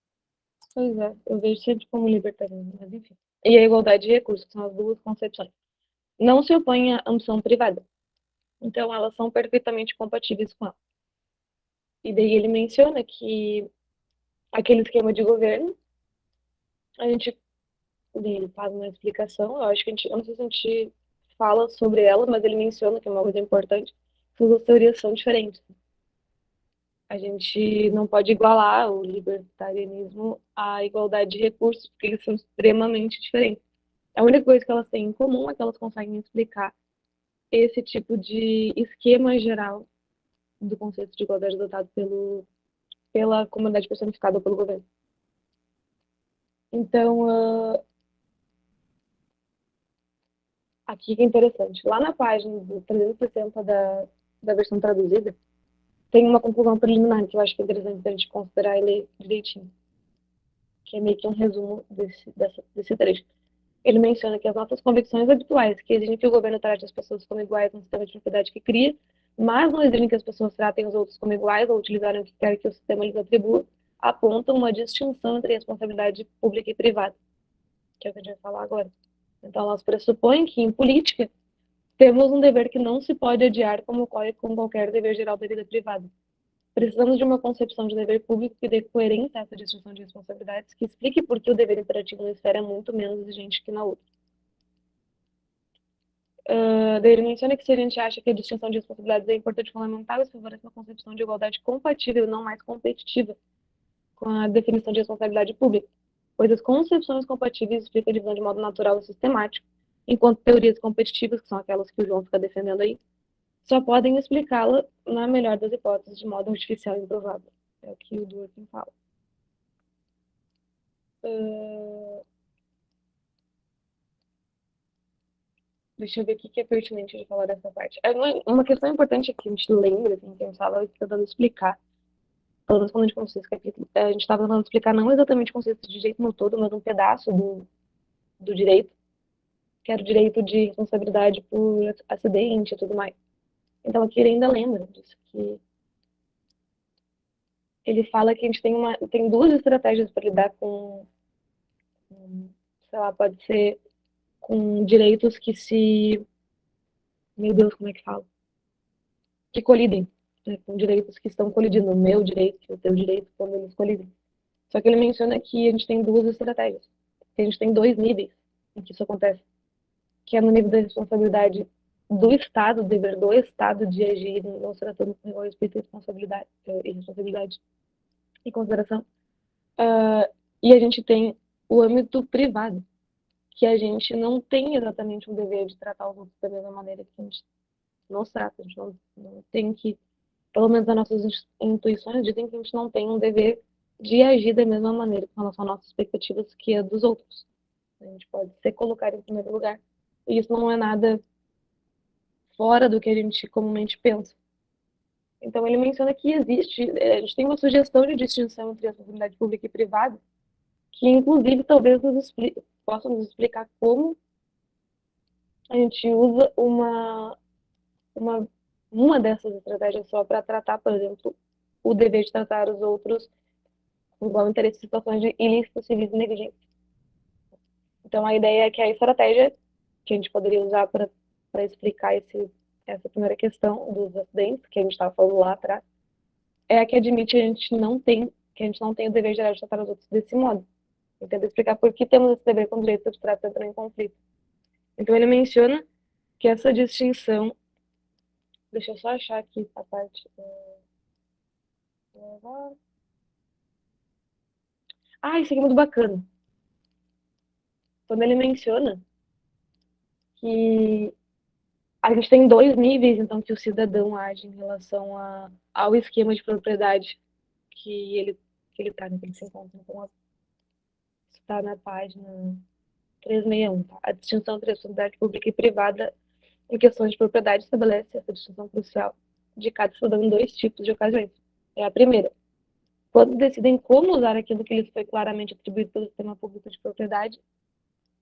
[SPEAKER 1] Pois é, eu vejo sempre como libertarianismo, mas enfim. E a igualdade de recursos, que são as duas concepções. Não se opõe à ambição privada. Então, elas são perfeitamente compatíveis com ela. E daí ele menciona que aquele esquema de governo, a gente ele faz uma explicação, eu acho que a gente, eu não sei se a gente fala sobre ela, mas ele menciona que é uma coisa importante, que as duas teorias são diferentes. A gente não pode igualar o libertarianismo à igualdade de recursos, porque eles são extremamente diferentes. A única coisa que elas têm em comum é que elas conseguem explicar esse tipo de esquema geral do conceito de igualdade adotado pela comunidade personificada pelo governo. Então, aqui que é interessante. Lá na página do 360 da versão traduzida, tem uma conclusão preliminar que eu acho que é interessante a gente considerar e ler direitinho, que é meio que um resumo desse trecho. Ele menciona que as nossas convicções habituais, que exigem que o governo trate as pessoas como iguais no sistema de propriedade que cria, mas não exigem que as pessoas tratem os outros como iguais ou utilizarem o que quer que o sistema lhes atribua, apontam uma distinção entre responsabilidade pública e privada, que é o que a gente vai falar agora. Então, elas pressupõem que, em política, temos um dever que não se pode adiar como ocorre com qualquer dever geral da vida privada. Precisamos de uma concepção de dever público que dê coerência a essa distinção de responsabilidades, que explique por que o dever imperativo na esfera é muito menos exigente que na outra. Daí ele menciona que se a gente acha que a distinção de responsabilidades é importante e fundamental, isso favorece uma concepção de igualdade compatível e não mais competitiva com a definição de responsabilidade pública, pois as concepções compatíveis explicam a divisão de modo natural e sistemático, enquanto teorias competitivas, que são aquelas que o João fica defendendo aí, só podem explicá-la, na melhor das hipóteses, de modo artificial e improvável. É o que o Durkheim fala. Uh, Deixa eu ver o que é pertinente de falar dessa parte. Uma questão importante que a gente lembra, assim, que a gente estava tentando explicar, pelo menos quando a gente começou esse capítulo, a gente estava tentando explicar não exatamente o conceito de direito no todo, mas um pedaço do direito, que era o direito de responsabilidade por acidente e tudo mais. Então aqui ele ainda lembra disso, que ele fala que a gente tem duas estratégias para lidar com, sei lá, pode ser com direitos que se, meu Deus, como é que fala? Que colidem, né, com direitos que estão colidindo, o meu direito, o teu direito, quando eles colidem. Só que ele menciona que a gente tem duas estratégias, que a gente tem dois níveis em que isso acontece, que é no nível da responsabilidade do Estado, o dever do Estado de agir não se tratando com igual respeito e responsabilidade em consideração. E a gente tem o âmbito privado, que a gente não tem exatamente um dever de tratar os outros da mesma maneira que a gente nos trata. A gente não tem que, pelo menos as nossas intuições dizem que a gente não tem um dever de agir da mesma maneira com relação às nossas expectativas que a dos outros. A gente pode ser colocado em primeiro lugar. E isso não é nada fora do que a gente comumente pensa. Então, ele menciona que existe, a gente tem uma sugestão de distinção entre a responsabilidade pública e privada, que inclusive talvez possa nos explicar como a gente usa uma, uma dessas estratégias só para tratar, por exemplo, o dever de tratar os outros com igual interesse em situações de ilícitos civis e negligência. Então, a ideia é que a estratégia que a gente poderia usar para explicar essa primeira questão dos acidentes, que a gente estava falando lá atrás, é a que admite que a gente não tem o dever geral de tratar os outros desse modo. Eu tento explicar por que temos esse dever quando direitos abstratos entram em conflito. Então, ele menciona que essa distinção. Deixa eu só achar aqui a parte. Ah, isso aqui é muito bacana. Quando ele menciona que a gente tem dois níveis, então, que o cidadão age em relação ao esquema de propriedade que ele está, né, que ele se encontra. Então, está na página 361, tá? A distinção entre a responsabilidade pública e privada em questões de propriedade estabelece essa distinção crucial de cada cidadão em dois tipos de ocasiões. É a primeira, quando decidem como usar aquilo que lhes foi claramente atribuído pelo sistema público de propriedade.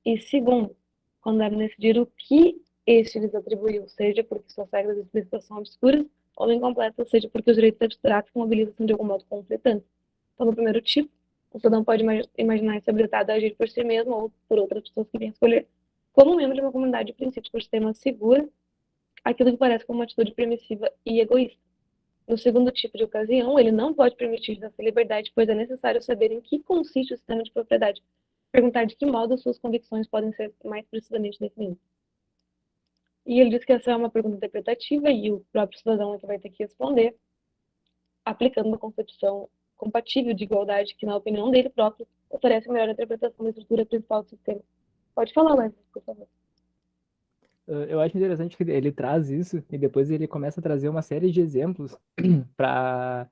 [SPEAKER 1] E segundo, quando devem decidir o que este lhes atribuiu, seja porque suas regras de explícitas são obscuras ou incompletas, seja porque os direitos abstratos mobilizam de algum modo conflitantes. Então, no primeiro tipo, o cidadão pode imaginar-se habilitado a agir por si mesmo ou por outras pessoas que vêm escolher, como membro de uma comunidade de princípios por sistema segura, aquilo que parece como uma atitude permissiva e egoísta. No segundo tipo de ocasião, ele não pode permitir essa liberdade, pois é necessário saber em que consiste o sistema de propriedade, perguntar de que modo suas convicções podem ser mais precisamente definidas. E ele diz que essa é uma pergunta interpretativa e o próprio cidadão é que vai ter que responder, aplicando uma concepção compatível de igualdade que, na opinião dele próprio, oferece a melhor interpretação da estrutura principal do sistema. Pode falar, Wesley, por favor.
[SPEAKER 3] Eu acho interessante que ele traz isso e depois ele começa a trazer uma série de exemplos para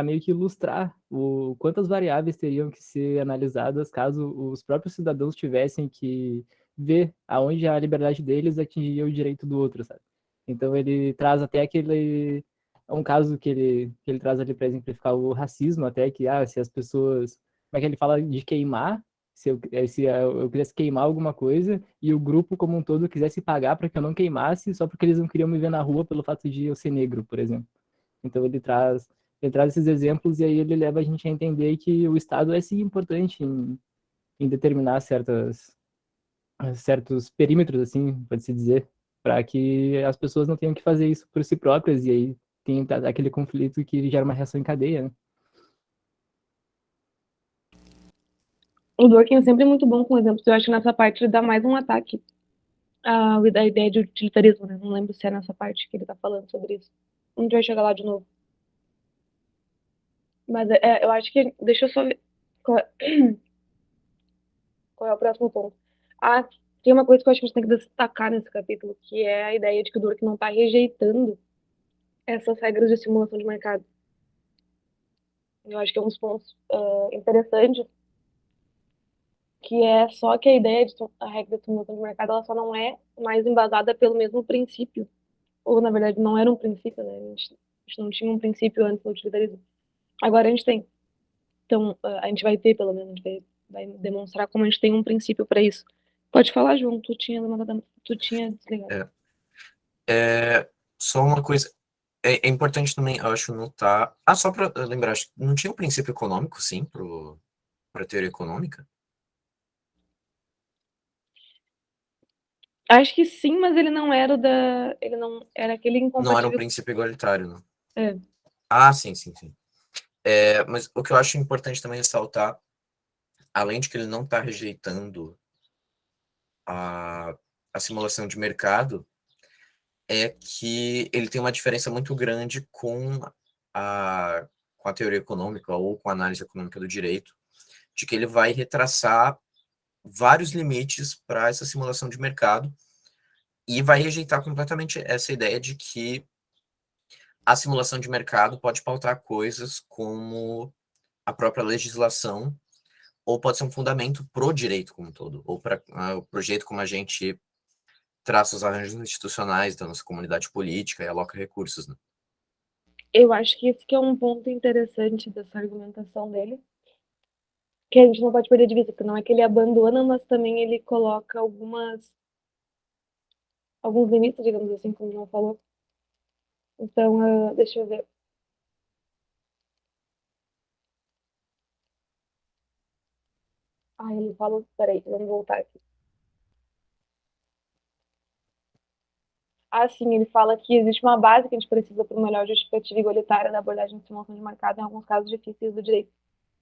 [SPEAKER 3] meio que ilustrar o quantas variáveis teriam que ser analisadas caso os próprios cidadãos tivessem que ver aonde a liberdade deles atingia o direito do outro, sabe? Então ele traz até aquele um caso que ele traz ali para exemplificar o racismo, até que se as pessoas, como é que ele fala de queimar, se eu quisesse queimar alguma coisa e o grupo como um todo quisesse pagar para que eu não queimasse só porque eles não queriam me ver na rua pelo fato de eu ser negro, por exemplo. Então ele traz esses exemplos e aí ele leva a gente a entender que o Estado é sim importante em determinar certos perímetros, assim, pode-se dizer, para que as pessoas não tenham que fazer isso por si próprias e aí tem aquele conflito que gera uma reação em cadeia, né?
[SPEAKER 1] O Dworkin é sempre muito bom com exemplos. Eu acho que nessa parte ele dá mais um ataque à ideia de utilitarismo, né? Não lembro se é nessa parte que ele tá falando sobre isso. A gente vai chegar lá de novo. Mas eu acho que. Deixa eu só ver qual é o próximo ponto. Ah, tem uma coisa que eu acho que a gente tem que destacar nesse capítulo, que é a ideia de que o Dworkin não está rejeitando essas regras de simulação de mercado. Eu acho que é um dos pontos interessantes, que é só que a ideia de a regra de simulação de mercado ela só não é mais embasada pelo mesmo princípio, ou na verdade não era um princípio, né? A gente não tinha um princípio antes do utilitarismo. Agora a gente tem. Então, a gente vai ter, pelo menos, a gente vai demonstrar como a gente tem um princípio para isso. Pode falar, João, tu tinha desligado.
[SPEAKER 2] É, só uma coisa. É importante também, eu acho, notar. Só para lembrar, acho que não tinha um princípio econômico, sim, para a teoria econômica?
[SPEAKER 1] Acho que sim, mas ele não era o da. Ele não era aquele
[SPEAKER 2] Não era um
[SPEAKER 1] incompatível.
[SPEAKER 2] princípio igualitário, não.
[SPEAKER 1] É.
[SPEAKER 2] Sim, sim, sim. Mas o que eu acho importante também ressaltar, além de que ele não está rejeitando a, a simulação de mercado, é que ele tem uma diferença muito grande a, com a teoria econômica ou com a análise econômica do direito, de que ele vai retraçar vários limites para essa simulação de mercado e vai rejeitar completamente essa ideia de que a simulação de mercado pode pautar coisas como a própria legislação, ou pode ser um fundamento pro direito como um todo, ou para o jeito como a gente traça os arranjos institucionais da nossa comunidade política e aloca recursos, né?
[SPEAKER 1] Eu acho que esse que é um ponto interessante dessa argumentação dele, que a gente não pode perder de vista, porque não é que ele abandona, mas também ele coloca alguns limites, digamos assim, como o João falou. Então, deixa eu ver. Ele fala. Peraí, vamos voltar aqui. Sim, ele fala que existe uma base que a gente precisa para uma melhor justificativa igualitária da abordagem de simulação de mercado em alguns casos difíceis do direito,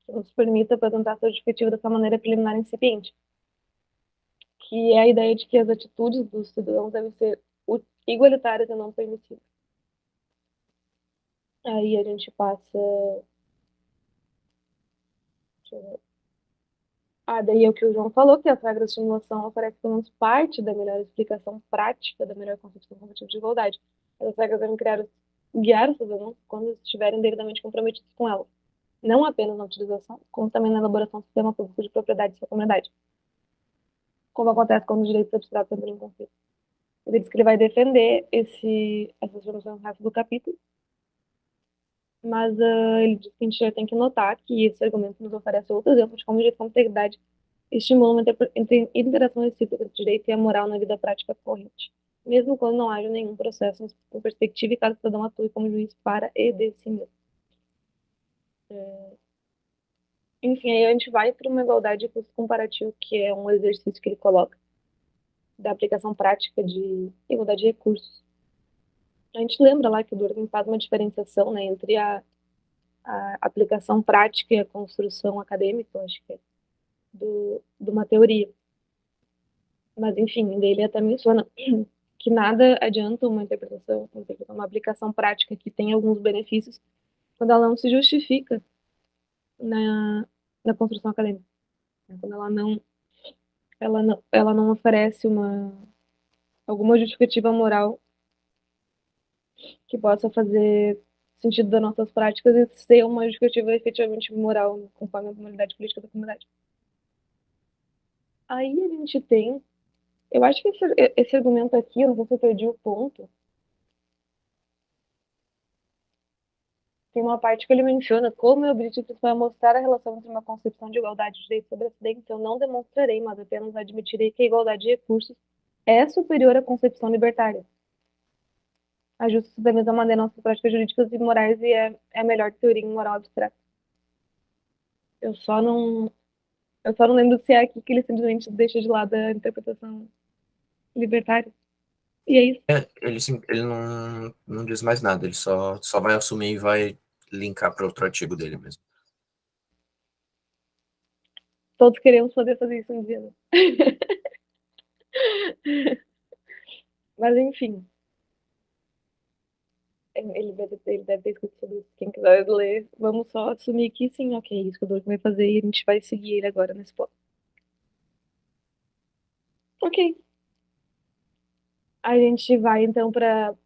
[SPEAKER 1] que nos permita apresentar essa justificativa dessa maneira preliminar incipiente, que é a ideia de que as atitudes dos cidadãos devem ser igualitárias e não permissivas. Aí a gente passa. Deixa eu ver. Daí é o que o João falou, que as regras de simulação oferecem pelo menos parte da melhor explicação prática da melhor concepção competitiva de igualdade. Essas regras devem guiar os cidadãos quando estiverem devidamente comprometidos com elas, não apenas na utilização, como também na elaboração do sistema público de propriedade de sua comunidade, como acontece quando os direitos abstratos entram em conflito. Ele diz que ele vai defender essas informações no resto do capítulo, mas ele diz que a gente já tem que notar que esse argumento nos oferece outro exemplo de como o direito à integridade estimula uma interação recíproca entre o direito e a moral na vida prática corrente, mesmo quando não haja nenhum processo com perspectiva e cada cidadão atue como juiz para e de si mesmo. Enfim, aí a gente vai para uma igualdade custo comparativo, que é um exercício que ele coloca da aplicação prática de igualdade de recursos. A gente lembra lá que o Durkheim faz uma diferenciação, né, entre a aplicação prática e a construção acadêmica, eu acho que é, de uma teoria. Mas, enfim, ele até menciona que nada adianta uma aplicação prática que tem alguns benefícios quando ela não se justifica na, na construção acadêmica, né? Quando ela não oferece alguma justificativa moral que possa fazer sentido das nossas práticas e ser uma justificativa efetivamente moral, conforme a moralidade política da comunidade. Aí a gente tem, eu acho que esse argumento aqui, eu não sei se eu perdi o ponto, tem uma parte que ele menciona como o objetivo principal é mostrar a relação entre uma concepção de igualdade de direitos sobre acidente. Eu não demonstrarei, mas apenas admitirei que a igualdade de recursos é superior à concepção libertária. Ajusta-se da mesma maneira nossas práticas jurídicas e morais e é a melhor teoria em moral abstrata. Eu só não, eu só não lembro se é aqui que ele simplesmente deixa de lado a interpretação libertária. E é isso.
[SPEAKER 2] Ele não diz mais nada, ele só vai assumir e vai linkar para outro artigo dele mesmo.
[SPEAKER 1] Todos queremos poder fazer isso um dia, né? Mas enfim, ele deve ter escrito sobre isso. Quem quiser ler, vamos só assumir que sim, ok, isso que o Doug vai fazer e a gente vai seguir ele agora nesse ponto. Ok. A gente vai então para.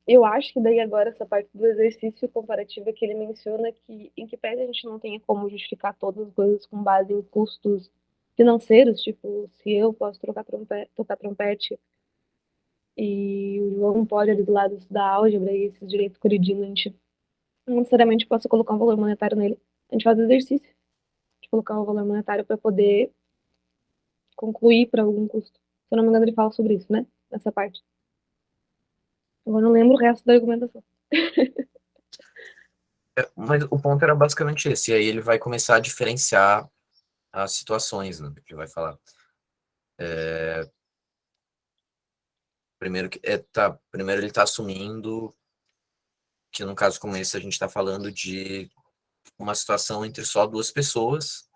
[SPEAKER 1] Eu acho que daí agora essa parte do exercício comparativo que ele menciona que, em que pese a gente não tenha como justificar todas as coisas com base em custos financeiros, tipo, se eu posso tocar trompete e o João pode ali do lado estudar álgebra e esses direitos colidindo, a gente não necessariamente possa colocar um valor monetário nele. A gente faz exercício de colocar um valor monetário para poder concluir para algum custo. Se eu não me engano, ele fala sobre isso, né? Nessa parte. Agora não lembro o resto da argumentação.
[SPEAKER 2] Mas o ponto era basicamente esse, e aí ele vai começar a diferenciar as situações, né, que ele vai falar. Primeiro ele está assumindo que num caso como esse a gente está falando de uma situação entre só duas pessoas,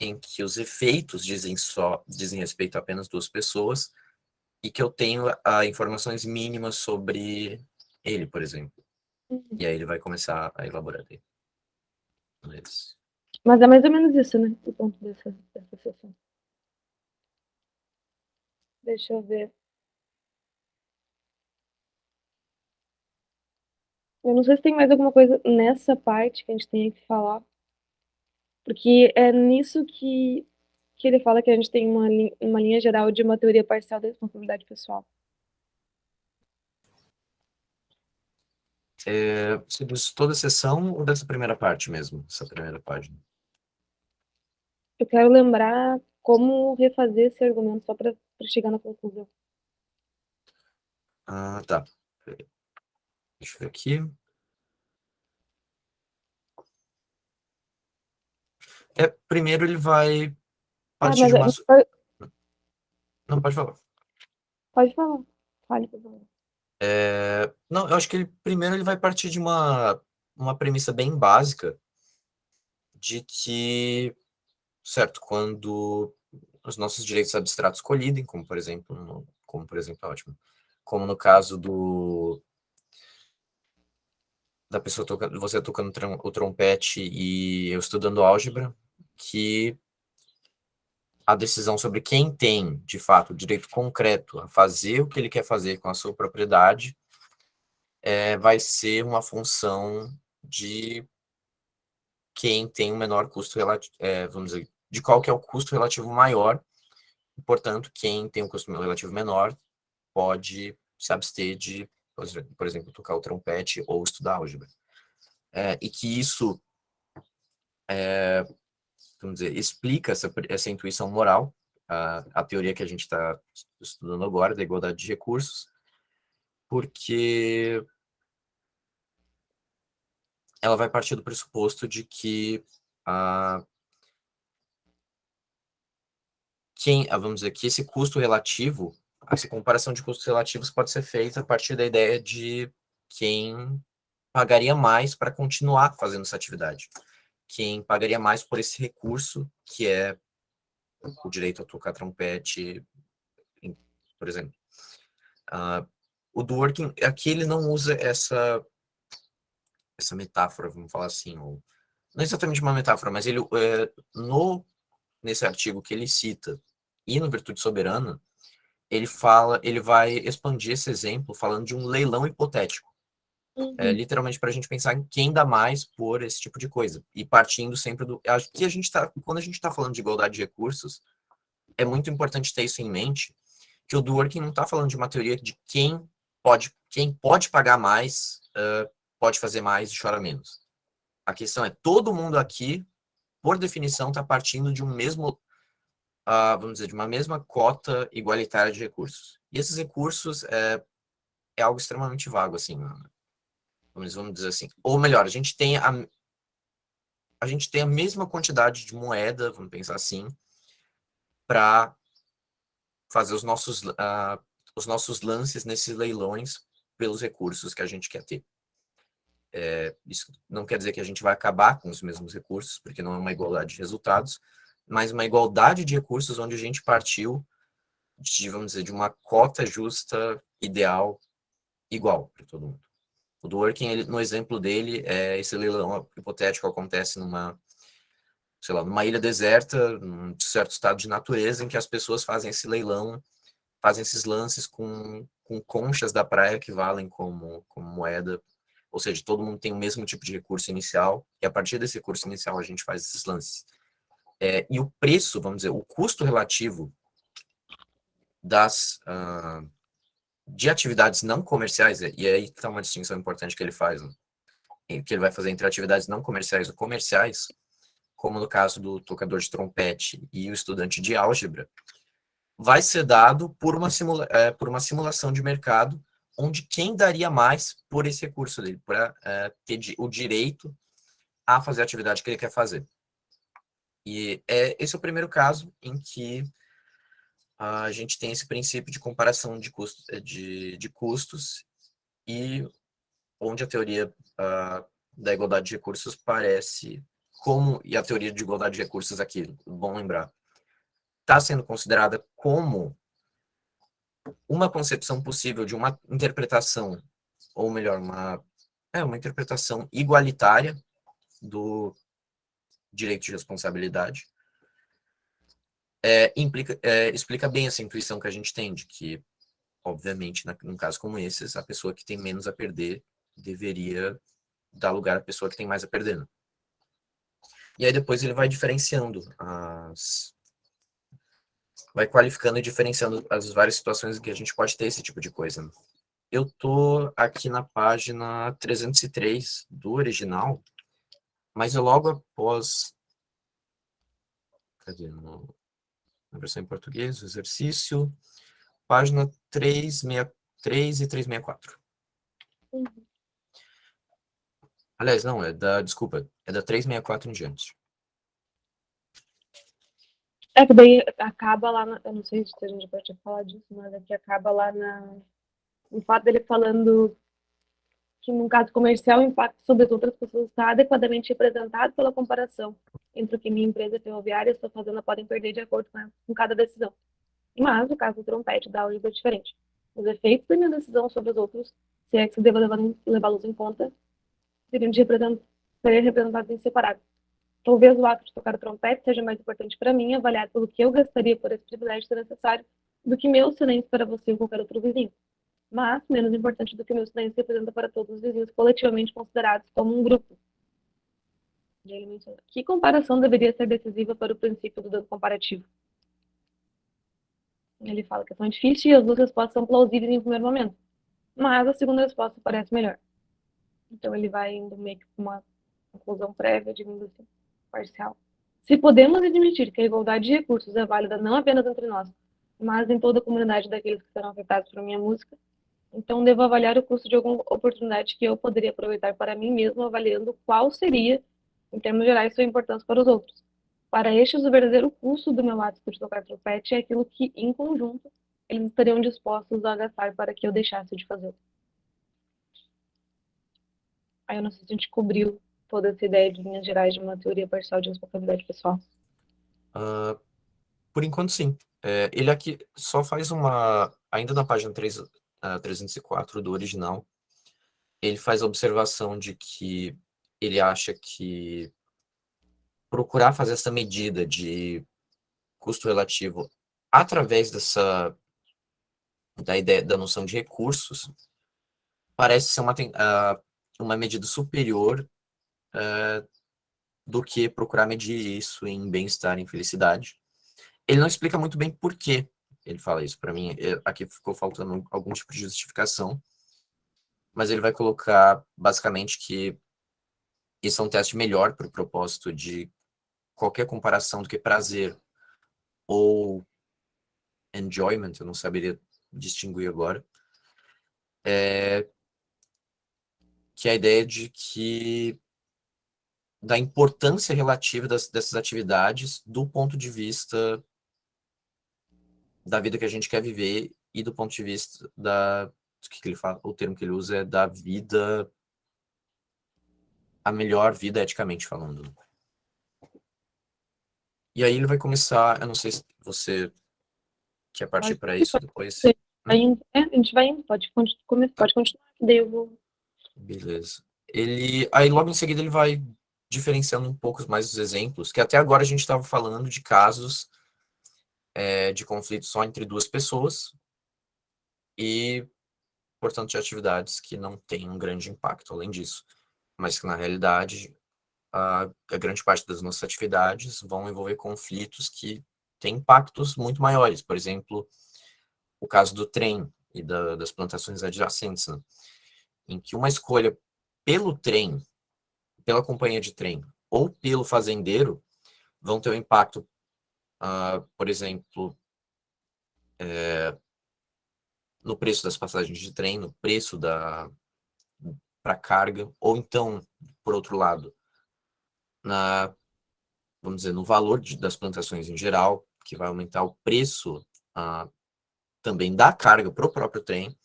[SPEAKER 2] em que os efeitos dizem respeito a apenas duas pessoas, e que eu tenho informações mínimas sobre ele, por exemplo. E aí ele vai começar a elaborar dele.
[SPEAKER 1] Mas é mais ou menos isso, né? O ponto dessa sessão. Deixa eu ver. Eu não sei se tem mais alguma coisa nessa parte que a gente tem que falar. Porque é nisso que ele fala que a gente tem uma linha geral de uma teoria parcial da responsabilidade pessoal.
[SPEAKER 2] Você diz toda a sessão ou dessa primeira parte mesmo? Essa primeira página?
[SPEAKER 1] Eu quero lembrar como refazer esse argumento só para chegar na conclusão.
[SPEAKER 2] Ah, tá. Deixa eu ver aqui. Primeiro ele vai partir
[SPEAKER 1] Mas
[SPEAKER 2] de uma... Não, pode falar.
[SPEAKER 1] pode falar. Fale, por favor.
[SPEAKER 2] Não, eu acho que primeiro ele vai partir de uma premissa bem básica de que, certo, quando os nossos direitos abstratos colidem, é ótimo, como no caso da pessoa tocando, você tocando o trompete e eu estudando álgebra, que a decisão sobre quem tem, de fato, o direito concreto a fazer o que ele quer fazer com a sua propriedade vai ser uma função de quem tem o menor custo relativo, vamos dizer, de qual que é o custo relativo maior, e, portanto, quem tem um custo relativo menor pode se abster de, por exemplo, tocar o trompete ou estudar álgebra. E que isso, vamos dizer, explica essa intuição moral, a teoria que a gente está estudando agora, da igualdade de recursos, porque ela vai partir do pressuposto de que vamos dizer, que esse custo relativo, essa comparação de custos relativos pode ser feita a partir da ideia de quem pagaria mais para continuar fazendo essa atividade. Quem pagaria mais por esse recurso, que é o direito a tocar trompete, por exemplo. O Dworkin, aqui ele não usa essa metáfora, vamos falar assim, ou, não é exatamente uma metáfora, mas ele, nesse artigo que ele cita, e no Virtude Soberana, ele vai expandir esse exemplo falando de um leilão hipotético. Literalmente para a gente pensar em quem dá mais por esse tipo de coisa. E partindo sempre do... Acho que quando a gente está falando de igualdade de recursos, é muito importante ter isso em mente, que o Dworkin não está falando de uma teoria de quem pode pagar mais, pode fazer mais e chora menos. A questão é, todo mundo aqui, por definição, está partindo de um mesmo, vamos dizer, de uma mesma cota igualitária de recursos. E esses recursos é algo extremamente vago, assim, vamos dizer assim. Ou melhor, a gente tem a mesma quantidade de moeda, vamos pensar assim, para fazer os nossos lances nesses leilões pelos recursos que a gente quer ter. Isso não quer dizer que a gente vai acabar com os mesmos recursos, porque não é uma igualdade de resultados, mas uma igualdade de recursos onde a gente partiu de, vamos dizer, de uma cota justa, ideal, igual para todo mundo. O Dworkin, no exemplo dele, esse leilão hipotético acontece numa ilha deserta, num certo estado de natureza, em que as pessoas fazem esse leilão, fazem esses lances com conchas da praia que valem como moeda. Ou seja, todo mundo tem o mesmo tipo de recurso inicial, e a partir desse recurso inicial a gente faz esses lances. E o preço, vamos dizer, o custo relativo de atividades não comerciais, e aí está uma distinção importante que ele faz, né? Que ele vai fazer entre atividades não comerciais ou comerciais, como no caso do tocador de trompete e o estudante de álgebra, vai ser dado por uma simulação de mercado, onde quem daria mais por esse recurso dele, para ter o direito a fazer a atividade que ele quer fazer. E esse é o primeiro caso em que a gente tem esse princípio de comparação de custos e onde a teoria da igualdade de recursos parece, e a teoria de igualdade de recursos aqui, bom lembrar, está sendo considerada como uma concepção possível de uma interpretação, ou melhor, uma interpretação igualitária do direito de responsabilidade, explica bem essa intuição que a gente tem de que, obviamente, num caso como esse, a pessoa que tem menos a perder deveria dar lugar à pessoa que tem mais a perder. Né? E aí depois ele vai diferenciando, vai qualificando e diferenciando as várias situações em que a gente pode ter esse tipo de coisa. Né? Eu tô aqui na página 303 do original, mas é logo após... Cadê? Na versão em português, o exercício, página 363 e 364. Aliás, não, desculpa, é da 364 em diante.
[SPEAKER 1] Que daí acaba lá, eu não sei se a gente pode falar disso, mas aqui acaba lá no fato dele falando que, num caso comercial, o impacto sobre as outras pessoas está adequadamente representado pela comparação entre o que minha empresa ferroviária e a sua fazenda podem perder de acordo com cada decisão. Mas, no caso do trompete, da álgebra é diferente. Os efeitos da minha decisão sobre os outros, se é que se deva levá-los em conta, seriam representados em separado. Talvez o ato de tocar o trompete seja mais importante para mim, avaliado pelo que eu gastaria por esse privilégio ser necessário, do que meu silêncio para você ou qualquer outro vizinho. Mas, menos importante do que meu silêncio representa para todos os vizinhos coletivamente considerados como um grupo. E ele menciona, que comparação deveria ser decisiva para o princípio do dano comparativo? Ele fala que são difíceis e as duas respostas são plausíveis em primeiro momento, mas a segunda resposta parece melhor. Então ele vai indo meio que com uma conclusão prévia, digamos assim, parcial. Se podemos admitir que a igualdade de recursos é válida não apenas entre nós, mas em toda a comunidade daqueles que serão afetados por minha música, então devo avaliar o custo de alguma oportunidade que eu poderia aproveitar para mim mesmo, avaliando qual seria, em termos gerais, sua importância para os outros. Para estes, o verdadeiro custo do meu ato de tocar trompete é aquilo que, em conjunto, eles estariam dispostos a gastar para que eu deixasse de fazê-lo. Aí eu não sei se a gente cobriu toda essa ideia de linhas gerais de uma teoria parcial de responsabilidade pessoal.
[SPEAKER 2] Por enquanto, sim. Ele aqui só faz uma... Ainda na página 304 do original, ele faz a observação de que ele acha que procurar fazer essa medida de custo relativo através da ideia da noção de recursos parece ser uma medida superior do que procurar medir isso em bem-estar, em felicidade. Ele não explica muito bem por que ele fala isso. Para mim, aqui ficou faltando algum tipo de justificação, mas ele vai colocar basicamente que isso é um teste melhor para o propósito de qualquer comparação do que prazer ou enjoyment, eu não saberia distinguir agora, que é a ideia de que da importância relativa dessas atividades do ponto de vista da vida que a gente quer viver e do ponto de vista o que ele fala, o termo que ele usa é da vida, a melhor vida eticamente falando. E aí ele vai começar, eu não sei se você quer partir para isso depois.
[SPEAKER 1] A gente vai indo, pode continuar, que daí eu vou...
[SPEAKER 2] Beleza. Aí logo em seguida ele vai diferenciando um pouco mais os exemplos, que até agora a gente estava falando de casos de conflito só entre duas pessoas e, portanto, de atividades que não têm um grande impacto além disso. Mas que, na realidade, a grande parte das nossas atividades vão envolver conflitos que têm impactos muito maiores. Por exemplo, o caso do trem e das plantações adjacentes, né? Em que uma escolha pelo trem, pela companhia de trem ou pelo fazendeiro vão ter um impacto, por exemplo, no preço das passagens de trem, no preço para carga, ou então, por outro lado, vamos dizer, no valor das plantações em geral, que vai aumentar o preço também da carga para o próprio trem,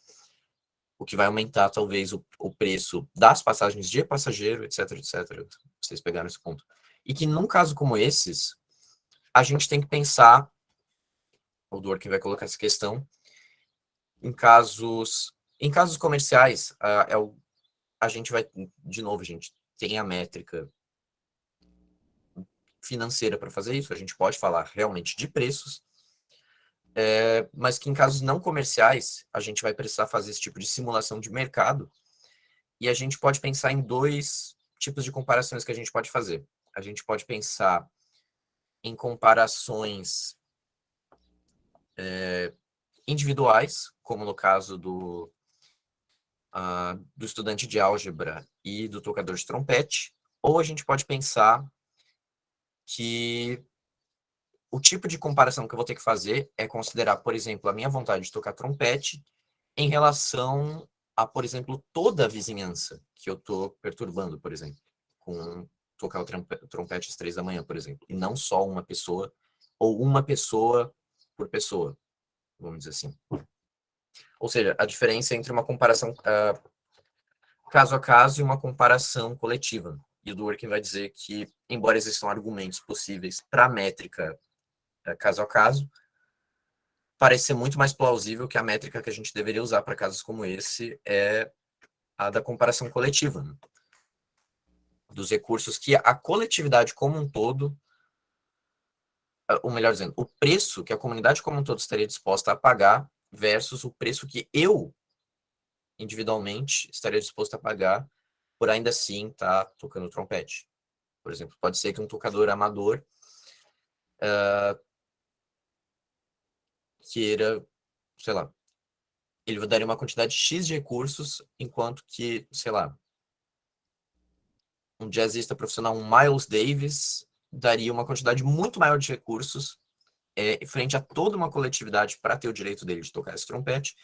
[SPEAKER 2] o que vai aumentar talvez o preço das passagens de passageiro, etc, etc. Vocês pegaram esse ponto. E que num caso como esses, a gente tem que pensar, o Dworkin vai colocar essa questão, em casos comerciais, a gente vai, de novo, a gente tem a métrica financeira para fazer isso, a gente pode falar realmente de preços, mas que em casos não comerciais, a gente vai precisar fazer esse tipo de simulação de mercado, e a gente pode pensar em dois tipos de comparações que a gente pode fazer. A gente pode pensar em comparações individuais, como no caso do estudante de álgebra e do tocador de trompete, ou a gente pode pensar que o tipo de comparação que eu vou ter que fazer é considerar, por exemplo, a minha vontade de tocar trompete em relação a, por exemplo, toda a vizinhança que eu estou perturbando, por exemplo, com tocar o trompete às 3 da manhã, por exemplo, e não só uma pessoa, ou uma pessoa por pessoa, vamos dizer assim. Ou seja, a diferença entre uma comparação caso a caso e uma comparação coletiva. E o Dworkin vai dizer que, embora existam argumentos possíveis para a métrica caso a caso, parece ser muito mais plausível que a métrica que a gente deveria usar para casos como esse é a da comparação coletiva. Né? dos recursos que a coletividade como um todo, ou melhor dizendo, o preço que a comunidade como um todo estaria disposta a pagar versus o preço que eu, individualmente, estaria disposto a pagar por ainda assim estar tocando trompete. Por exemplo, pode ser que um tocador amador queira, sei lá, ele daria uma quantidade X de recursos, enquanto que, sei lá, um jazzista profissional, um Miles Davis, daria uma quantidade muito maior de recursos frente a toda uma coletividade para ter o direito dele de tocar esse trompete.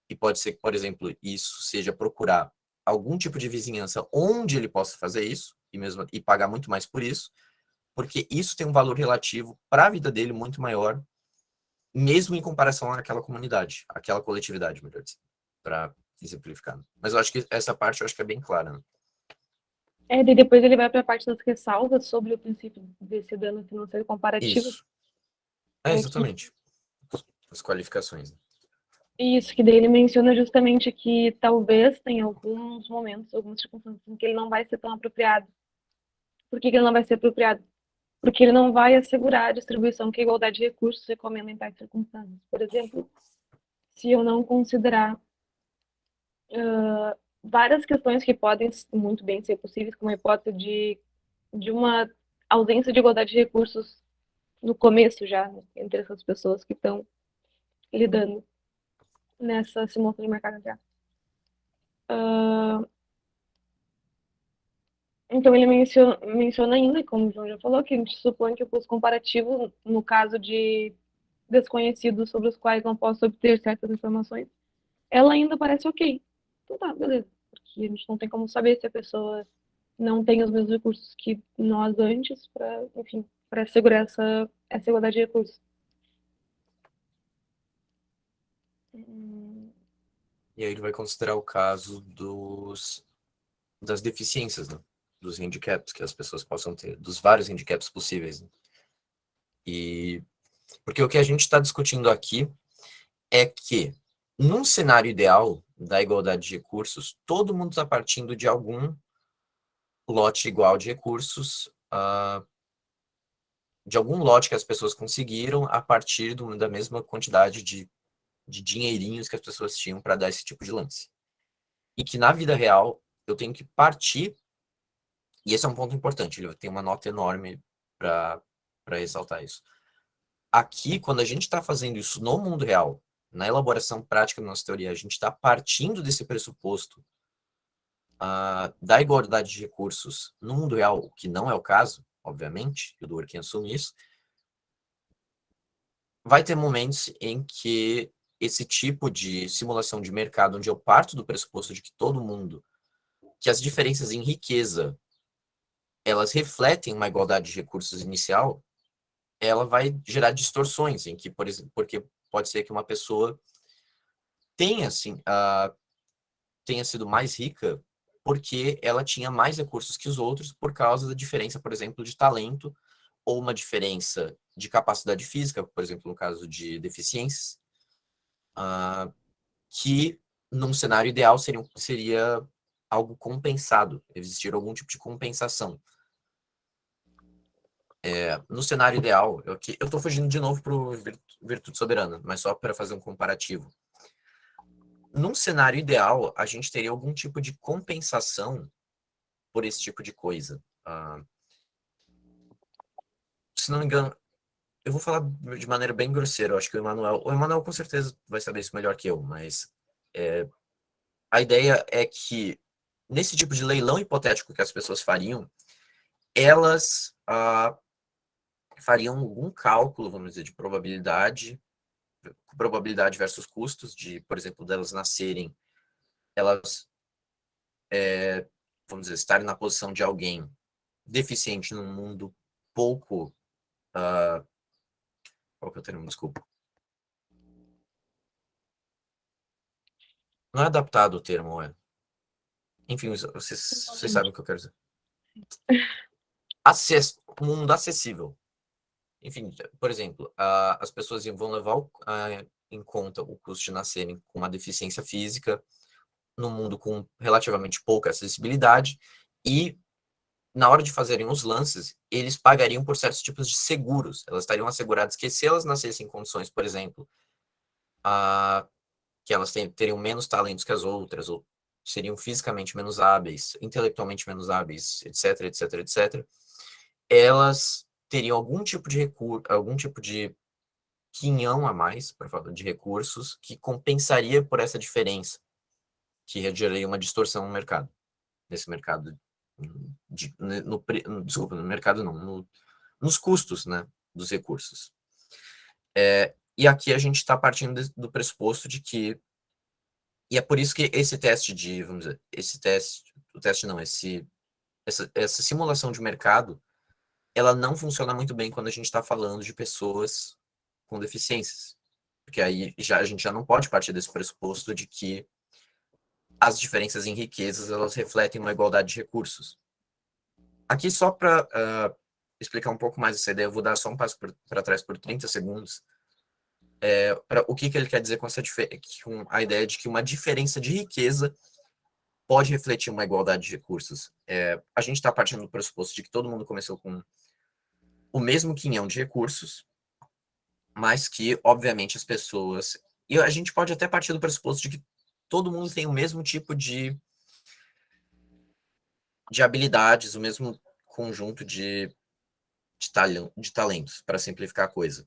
[SPEAKER 2] E pode ser que, por exemplo, isso seja procurar algum tipo de vizinhança onde ele possa fazer isso e pagar muito mais por isso, porque isso tem um valor relativo para a vida dele muito maior, mesmo em comparação àquela comunidade, àquela coletividade, melhor dizendo, para exemplificar. Mas eu acho que essa parte eu acho que é bem clara, né?
[SPEAKER 1] Daí depois ele vai para a parte das ressalvas sobre o princípio desse dano financeiro comparativo.
[SPEAKER 2] Isso.
[SPEAKER 1] Que
[SPEAKER 2] Exatamente. As qualificações.
[SPEAKER 1] Isso, que daí ele menciona justamente que talvez tenha alguns momentos, algumas circunstâncias em que ele não vai ser tão apropriado. Por que ele não vai ser apropriado? Porque ele não vai assegurar a distribuição que a igualdade de recursos recomenda em tais circunstâncias. Por exemplo, se eu não considerar várias questões que podem muito bem ser possíveis, como a hipótese de uma ausência de igualdade de recursos no começo já, né, entre essas pessoas que estão lidando nessa simulação de mercado já. Então, ele menciona ainda, como o João já falou, que a gente supõe que o custo comparativo, no caso de desconhecidos sobre os quais não posso obter certas informações, ela ainda parece ok. Então tá, beleza. Porque a gente não tem como saber se a pessoa não tem os mesmos recursos que nós antes para, enfim, para assegurar essa igualdade de recursos.
[SPEAKER 2] E aí ele vai considerar o caso das deficiências, né? Dos handicaps que as pessoas possam ter, dos vários handicaps possíveis. Né? E porque o que a gente está discutindo aqui é que, num cenário ideal da igualdade de recursos, todo mundo está partindo de algum lote igual de recursos, de algum lote que as pessoas conseguiram a partir da mesma quantidade de dinheirinhos que as pessoas tinham para dar esse tipo de lance. E que, na vida real, eu tenho que partir, e esse é um ponto importante, ele tem uma nota enorme para ressaltar isso. Aqui, quando a gente está fazendo isso no mundo real, na elaboração prática da nossa teoria, a gente está partindo desse pressuposto da igualdade de recursos no mundo real, o que não é o caso, obviamente, e o Dworkin assume isso, vai ter momentos em que esse tipo de simulação de mercado, onde eu parto do pressuposto de que todo mundo, que as diferenças em riqueza, elas refletem uma igualdade de recursos inicial, ela vai gerar distorções, em que, por exemplo, porque pode ser que uma pessoa tenha, assim, tenha sido mais rica porque ela tinha mais recursos que os outros por causa da diferença, por exemplo, de talento ou uma diferença de capacidade física, por exemplo, no caso de deficiências, que num cenário ideal seria algo compensado, existir algum tipo de compensação. No cenário ideal, eu estou fugindo de novo para o Virtude Soberana, mas só para fazer um comparativo. Num cenário ideal, a gente teria algum tipo de compensação por esse tipo de coisa. Se não me engano, eu vou falar de maneira bem grosseira, eu acho que o Emanuel com certeza vai saber isso melhor que eu, mas a ideia é que nesse tipo de leilão hipotético que as pessoas fariam, elas fariam algum cálculo, vamos dizer, de probabilidade versus custos, de, por exemplo, delas nascerem, elas, vamos dizer, estarem na posição de alguém deficiente num mundo pouco. Qual que é o termo? Desculpa. Não é adaptado o termo, é. Enfim, vocês sabem o que eu quero dizer. Um mundo acessível. Enfim, por exemplo, as pessoas vão levar em conta o custo de nascerem com uma deficiência física num mundo com relativamente pouca acessibilidade e na hora de fazerem os lances, eles pagariam por certos tipos de seguros. Elas estariam asseguradas que se elas nascessem em condições, por exemplo, que elas teriam menos talentos que as outras, ou seriam fisicamente menos hábeis, intelectualmente menos hábeis, etc, etc, etc, elas teriam algum tipo de recurso, algum tipo de quinhão a mais, para falar de recursos, que compensaria por essa diferença, que geraria uma distorção no mercado. Nesse mercado, desculpa, no mercado não, nos custos, né, dos recursos. E aqui a gente está partindo do pressuposto de que, e é por isso que esse teste de, vamos dizer, essa simulação de mercado, ela não funciona muito bem quando a gente está falando de pessoas com deficiências. Porque aí a gente já não pode partir desse pressuposto de que as diferenças em riquezas, elas refletem uma igualdade de recursos. Aqui, só para explicar um pouco mais essa ideia, eu vou dar só um passo para trás por 30 segundos. Para o que ele quer dizer com a ideia de que uma diferença de riqueza pode refletir uma igualdade de recursos. A gente está partindo do pressuposto de que todo mundo começou com o mesmo quinhão de recursos, mas que, obviamente, as pessoas... E a gente pode até partir do pressuposto de que todo mundo tem o mesmo tipo de habilidades, o mesmo conjunto de talentos, para simplificar a coisa.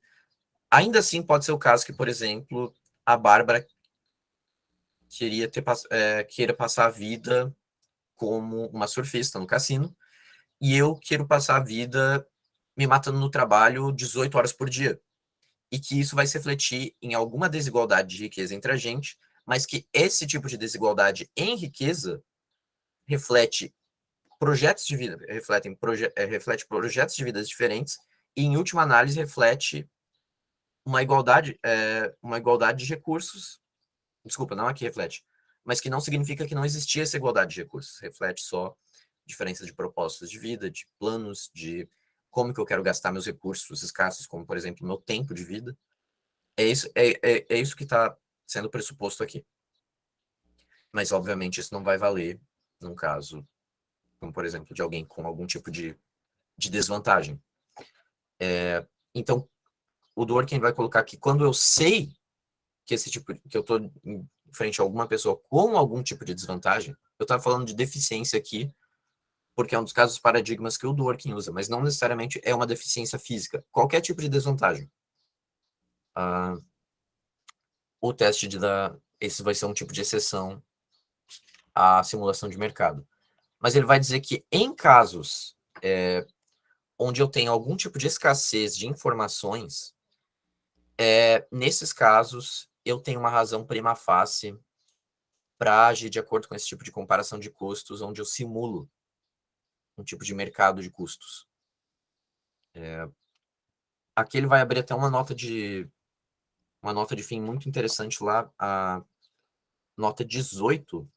[SPEAKER 2] Ainda assim, pode ser o caso que, por exemplo, a Bárbara queira passar a vida como uma surfista no cassino, e eu quero passar a vida me matando no trabalho 18 horas por dia. E que isso vai se refletir em alguma desigualdade de riqueza entre a gente, mas que esse tipo de desigualdade em riqueza reflete projetos de vida, reflete projetos de vidas diferentes, e em última análise reflete uma igualdade de recursos. Desculpa, não é que reflete, mas que não significa que não existia essa igualdade de recursos. Reflete só diferenças de propósitos de vida, de planos, de como que eu quero gastar meus recursos escassos, como, por exemplo, meu tempo de vida. É isso que está sendo pressuposto aqui. Mas, obviamente, isso não vai valer num caso, como, por exemplo, de alguém com algum tipo de desvantagem. Então, o Dworkin vai colocar que quando eu sei que eu estou em frente a alguma pessoa com algum tipo de desvantagem, eu estava falando de deficiência aqui, porque é um dos casos paradigmas que o Dworkin usa, mas não necessariamente é uma deficiência física. Qualquer tipo de desvantagem. O teste esse vai ser um tipo de exceção à simulação de mercado. Mas ele vai dizer que em casos onde eu tenho algum tipo de escassez de informações, nesses casos eu tenho uma razão prima facie para agir de acordo com esse tipo de comparação de custos, onde eu simulo um tipo de mercado de custos. Aqui ele vai abrir até uma nota de fim muito interessante lá, a nota 18,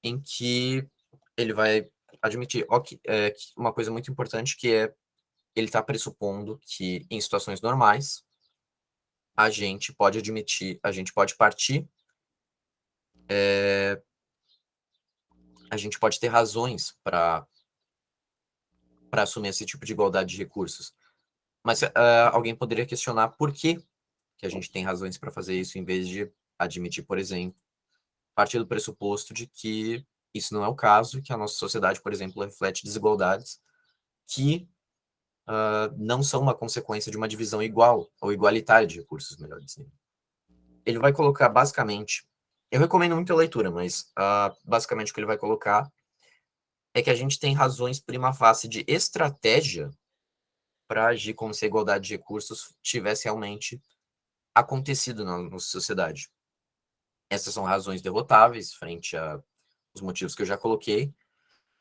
[SPEAKER 2] em que ele vai admitir uma coisa muito importante, que é ele está pressupondo que em situações normais a gente pode partir, a gente pode ter razões para assumir esse tipo de igualdade de recursos. Mas alguém poderia questionar por que a gente tem razões para fazer isso, em vez de admitir, por exemplo, partir do pressuposto de que isso não é o caso, que a nossa sociedade, por exemplo, reflete desigualdades que não são uma consequência de uma divisão igual ou igualitária de recursos, melhor dizendo. Ele vai colocar, basicamente, eu recomendo muito a leitura, mas basicamente o que ele vai colocar é que a gente tem razões prima facie de estratégia para agir como se a igualdade de recursos tivesse realmente acontecido na nossa sociedade. Essas são razões derrotáveis frente aos motivos que eu já coloquei,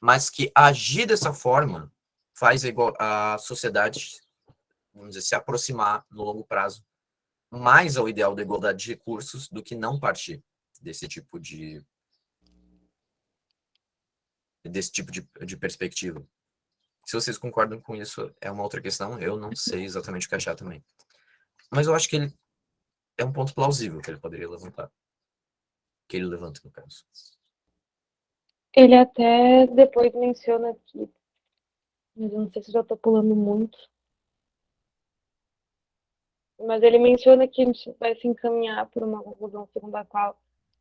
[SPEAKER 2] mas que agir dessa forma faz a sociedade, vamos dizer, se aproximar no longo prazo mais ao ideal da igualdade de recursos do que não partir desse tipo de perspectiva. Se vocês concordam com isso, é uma outra questão. Eu não sei exatamente o que achar também. Mas eu acho que ele é um ponto plausível que ele poderia levantar. Que ele levanta, no caso.
[SPEAKER 1] Ele até depois menciona que Mas eu não sei se já tô pulando muito. Mas ele menciona que a gente vai se encaminhar por uma conclusão segundo a qual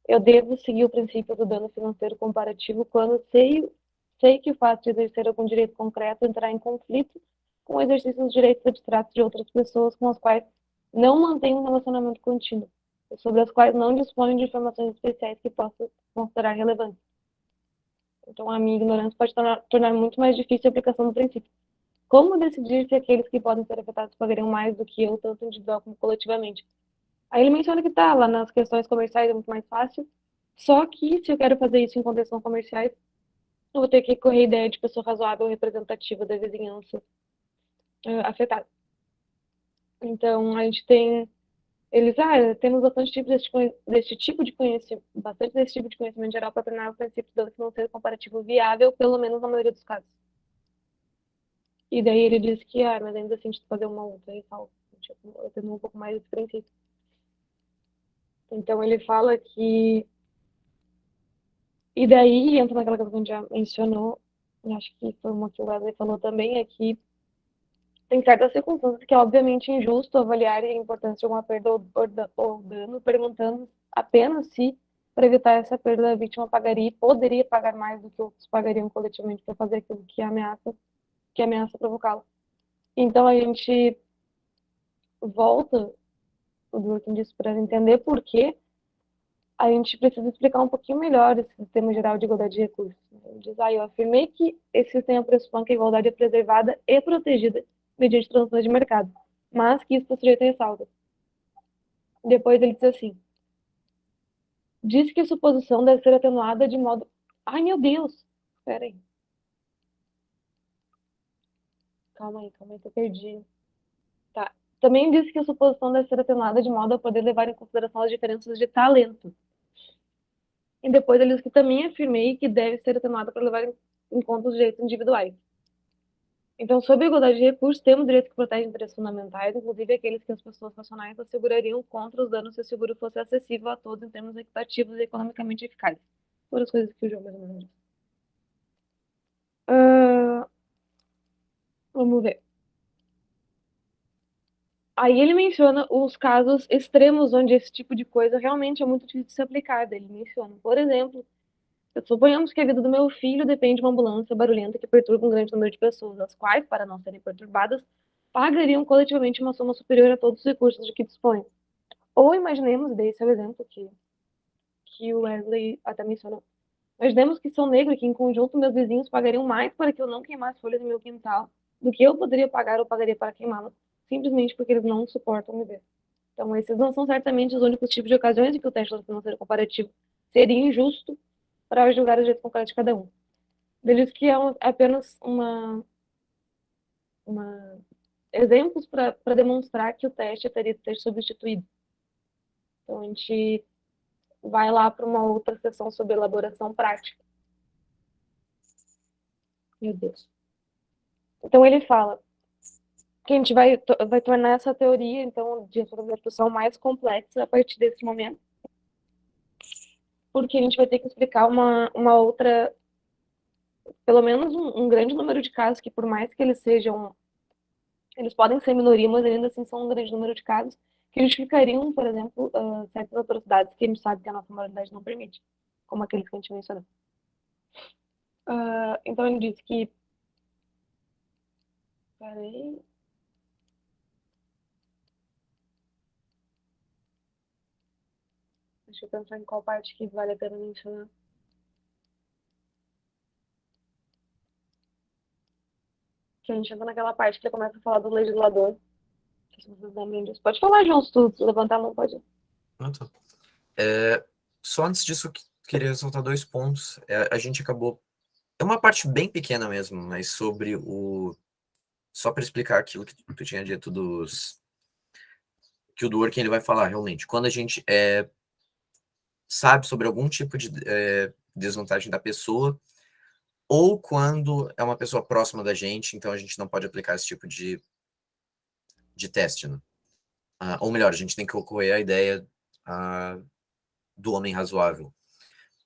[SPEAKER 1] eu devo seguir o princípio do dano financeiro comparativo quando sei que o fato de exercer algum direito concreto entrar em conflito com o exercício dos direitos abstratos de outras pessoas com as quais não mantenho um relacionamento contínuo, e sobre as quais não disponho de informações especiais que possa considerar relevantes. Então, a minha ignorância pode tornar muito mais difícil a aplicação do princípio. Como decidir se aqueles que podem ser afetados pagariam mais do que eu, tanto individual como coletivamente? Aí ele menciona que tá lá nas questões comerciais é muito mais fácil, só que se eu quero fazer isso em contextos não comerciais, eu vou ter que correr a ideia de pessoa razoável representativa da vizinhança afetada. Então, a gente tem eles, temos bastante tipo desse tipo de conhecimento, bastante desse tipo de conhecimento geral para tornar o princípio do dano financeiro comparativo viável, pelo menos na maioria dos casos. E daí ele diz que, mas ainda assim, a gente fazer uma outra ressalva, tipo, eu tenho um pouco mais desse princípio. Então ele fala que. E daí entra naquela coisa que a gente já mencionou, acho que foi uma que o Wesley falou também, é que tem certas circunstâncias que é obviamente injusto avaliar a importância de uma perda ou dano, perguntando apenas se, para evitar essa perda, a vítima pagaria e poderia pagar mais do que outros pagariam coletivamente para fazer aquilo que ameaça provocá-lo. Então a gente volta, o Durkheim disse, para entender por que a gente precisa explicar um pouquinho melhor esse sistema geral de igualdade de recursos. Ele diz, eu afirmei que esse sistema pressupõe que a igualdade é preservada e protegida mediante transações de mercado, mas que isso está sujeito a ressalvas. Depois ele diz assim, diz que a suposição deve ser atenuada de modo... Ai, meu Deus! Espera aí. Calma aí, que eu perdi. Tá. Também diz que a suposição deve ser atenuada de modo a poder levar em consideração as diferenças de talento. E depois ele diz que também afirmei que deve ser atenuada para levar em conta os direitos individuais. Então, sob a igualdade de recursos, temos direitos que protegem interesses fundamentais, inclusive aqueles que as pessoas nacionais assegurariam contra os danos se o seguro fosse acessível a todos em termos equitativos e economicamente eficazes. Todas as coisas que o João mais ou menos disse. Vamos ver. Aí ele menciona os casos extremos onde esse tipo de coisa realmente é muito difícil de se aplicar. Ele menciona, por exemplo, suponhamos que a vida do meu filho depende de uma ambulância barulhenta que perturba um grande número de pessoas, as quais, para não serem perturbadas, pagariam coletivamente uma soma superior a todos os recursos de que dispõem. Ou imaginemos, daí esse é o exemplo que o Wesley até mencionou, imaginemos que sou negro e que em conjunto meus vizinhos pagariam mais para que eu não queimasse folhas no meu quintal do que eu poderia pagar ou pagaria para queimá-las, simplesmente porque eles não suportam me ver. Então, esses não são certamente os únicos tipos de ocasiões em que o teste financeiro comparativo seria injusto para julgar o jeito concreto de cada um. Ele diz que é apenas uma exemplos para demonstrar que o teste teria de ser substituído. Então, a gente vai lá para uma outra sessão sobre elaboração prática. Meu Deus. Então, ele fala que a gente vai tornar essa teoria, então, de reprodução mais complexa a partir desse momento, porque a gente vai ter que explicar uma outra, pelo menos um grande número de casos que, por mais que eles podem ser minoria, mas ainda assim são um grande número de casos que justificariam, por exemplo, certas atrocidades que a gente sabe que a nossa moralidade não permite, como aqueles que a gente mencionou. Então ele diz que... Peraí. Deixa eu pensar em qual parte que vale a pena mencionar. Que a gente entra naquela parte que ele começa a falar do legislador. Se vocês lembram disso. Pode falar, João, se tu levantar a mão, pode.
[SPEAKER 2] Ah, tá. Só antes disso, eu queria ressaltar dois pontos. A gente acabou... É uma parte bem pequena mesmo, mas sobre o... Só para explicar aquilo que tu tinha dito que o Dworkin ele vai falar, realmente. Quando a gente sabe sobre algum tipo de desvantagem da pessoa, ou quando é uma pessoa próxima da gente, então a gente não pode aplicar esse tipo de teste, né? Ou melhor, a gente tem que ocorrer a ideia do homem razoável.